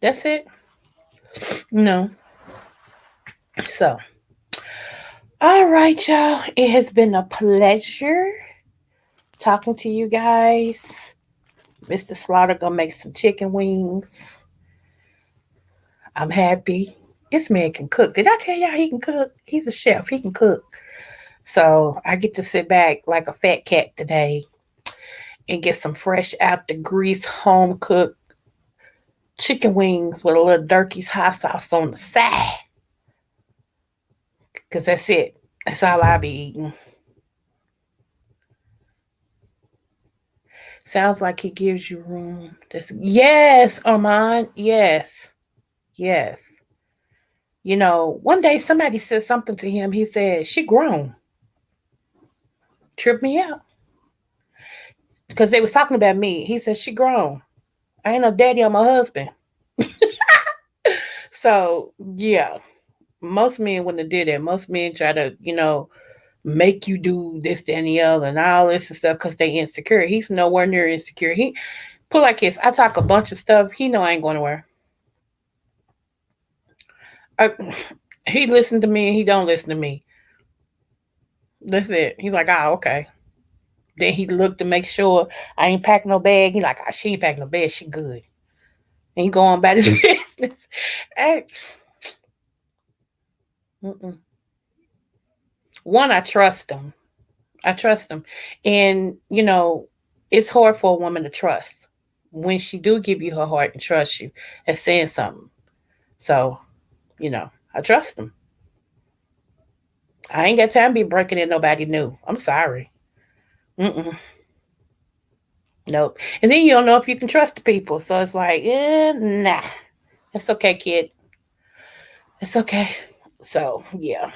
That's it. No. So, all right, y'all. It has been a pleasure talking to you guys. Mr. Slaughter gonna make some chicken wings. I'm happy. This man can cook. Did I tell y'all he can cook? He's a chef. He can cook. So I get to sit back like a fat cat today and get some fresh out the grease home cooked chicken wings with a little Durkee's hot sauce on the side. Cause that's it. That's all I be eating. Sounds like he gives you room. Yes, Armand. Yes. Yes. One day somebody said something to him. He said, she grown. Tripped me out. Because they was talking about me. He said, she grown. I ain't no daddy on my husband. So, yeah. Most men wouldn't have did that. Most men try to, make you do this, that, and the other, and all this and stuff because they insecure. He's nowhere near insecure. He put like this. I talk a bunch of stuff. He know I ain't going nowhere. He listened to me and he don't listen to me. That's it. He's like, oh, okay. Then he looked to make sure I ain't packing no bag. He like, oh, she ain't packing no bag. She good. And he going about his business. Hey. One, I trust him. I trust him. And, it's hard for a woman to trust. When she do give you her heart and trust you, it's saying something. So, I trust him. I ain't got time to be breaking in nobody new. I'm sorry. Mm-mm. Nope. And then you don't know if you can trust the people. So it's like, nah. It's okay, kid. It's okay. So yeah.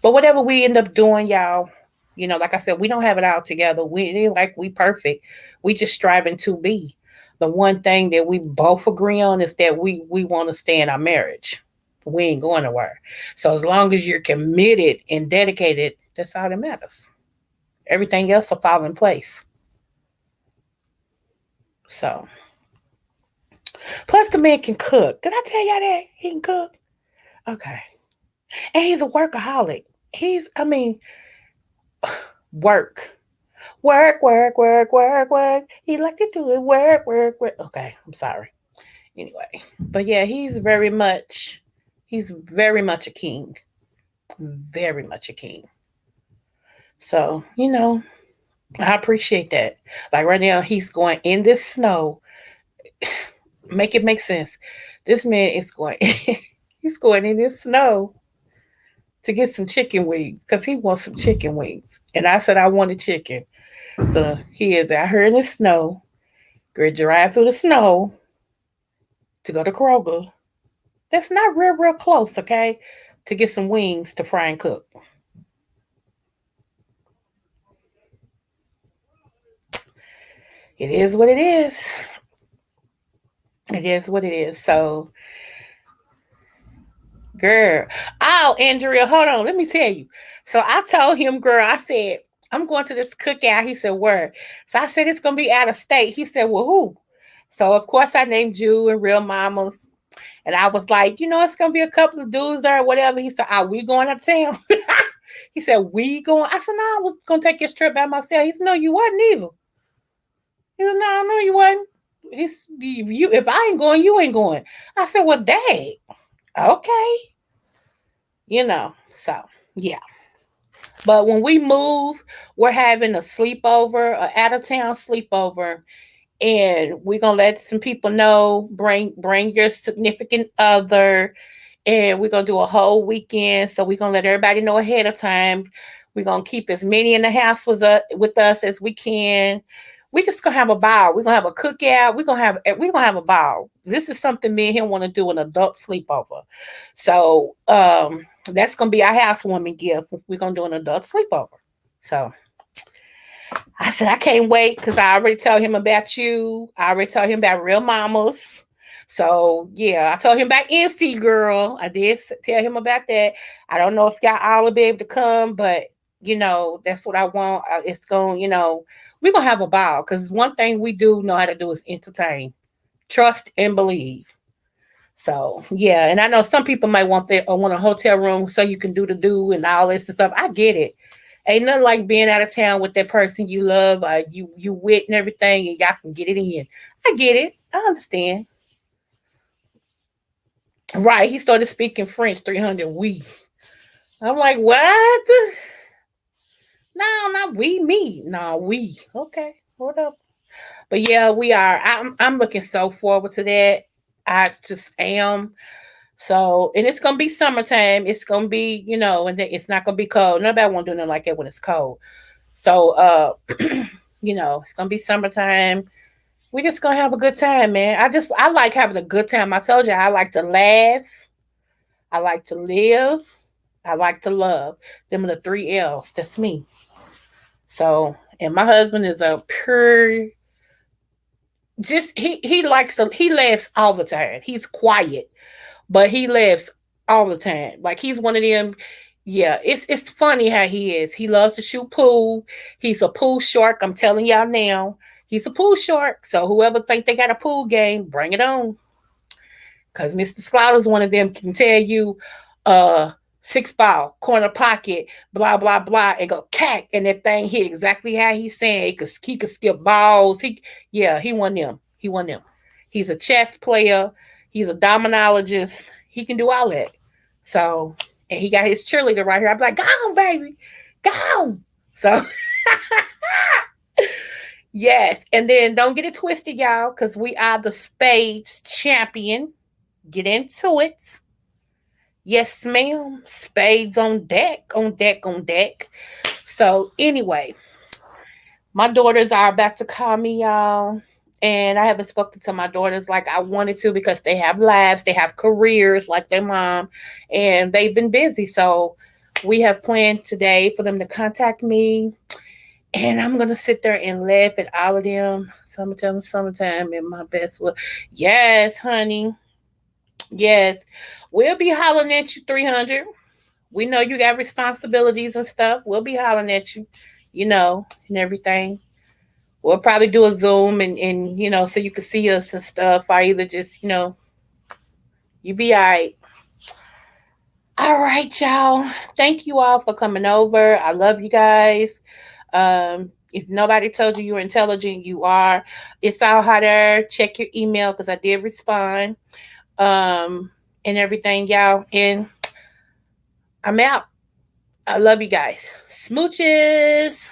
But whatever we end up doing, y'all, like I said, we don't have it all together. We it ain't like we perfect. We just striving to be. The one thing that we both agree on is that we want to stay in our marriage. We ain't going nowhere. So as long as you're committed and dedicated, that's all that matters. Everything else will fall in place. So plus the man can cook. Did I tell y'all that? He can cook. Okay. And he's a workaholic. I mean, work. Work, work, work, work, work. He like to do it. Work, work, work. Okay, I'm sorry. Anyway, but yeah, he's very much a king. Very much a king. So, I appreciate that. Like right now, he's going in this snow. Make it make sense. This man is going, he's going in this snow to get some chicken wings because he wants some chicken wings. And I said, I wanted chicken. So he is out here in the snow, going to drive through the snow to go to Kroger. That's not real close, okay? To get some wings to fry and cook. It is what it is. It is what it is. So, girl. Oh, Andrea, hold on. Let me tell you. So I told him, girl, I said, I'm going to this cookout. He said, where? So I said, it's going to be out of state. He said, well, who? So, of course, I named you and Real Mamas. And I was like, it's going to be a couple of dudes there or whatever. He said, are we going out of town? He said, we going? I said, no, I was going to take this trip by myself. He said, no, you wasn't either. He said, no, you wasn't. If I ain't going, you ain't going. I said, well, dang. Okay. So yeah. But when we move, we're having a sleepover, a out of town sleepover, and we're gonna let some people know. Bring your significant other, and we're gonna do a whole weekend. So we're gonna let everybody know ahead of time. We're gonna keep as many in the house with us as we can. We just gonna have a ball. We're gonna have a cookout. We're gonna have a ball. This is something me and him want to do, an adult sleepover. So that's gonna be our housewarming gift. We're gonna do an adult sleepover. So I said I can't wait because I already told him about you. I already told him about Real Mamas. So yeah, I told him about NC Girl. I did tell him about that. I don't know if y'all all will be able to come, but that's what I want. It's going, we're gonna have a ball because one thing we do know how to do is entertain, trust, and believe. So yeah, and I know some people might want a hotel room so you can do and all this and stuff. I get it. Ain't nothing like being out of town with that person you love, you with and everything, and y'all can get it in. I get it. I understand. Right. He started speaking French 300 we. I'm like, what? No, not we, me. No, we. Okay. Hold up. But yeah, we are. I'm looking so forward to that. I just am. So, and it's gonna be summertime. It's gonna be, and it's not gonna be cold. Nobody want to do nothing like that when it's cold. So, it's gonna be summertime. We just gonna have a good time, man. I like having a good time. I told you I like to laugh. I like to live. I like to love. Them are the three L's. That's me. So, and my husband is a pure. Just he laughs all the time. He's quiet, but he laughs all the time. Like he's one of them. Yeah, it's funny how he is. He loves to shoot pool. He's a pool shark. I'm telling y'all now. He's a pool shark. So whoever think they got a pool game, bring it on. Cause Mr. Slaughter's one of them can tell you, 6 ball, corner pocket, blah blah blah, and go cack, and that thing hit exactly how he's saying. He could skip balls. He won them. He won them. He's a chess player. He's a dominologist. He can do all that. So, and he got his cheerleader right here. I'm like, go baby, go. So, yes, and then don't get it twisted, y'all, because we are the spades champion. Get into it. Yes, ma'am. Spades on deck, on deck, on deck. So, anyway, My daughters are about to call me, y'all. And I haven't spoken to my daughters like I wanted to because they have lives, they have careers like their mom, and they've been busy. So we have planned today for them to contact me. And I'm gonna sit there and laugh at all of them. Summertime in my best way. Yes, honey. Yes. We'll be hollering at you 300. We know you got responsibilities and stuff. We'll be hollering at you, and everything. We'll probably do a Zoom and so you can see us and stuff. Or either just, you be all right. All right, y'all. Thank you all for coming over. I love you guys. If nobody told you you're intelligent, you are. It's all hot air. Check your email because I did respond. And everything, y'all. And I'm out. I love you guys. Smooches.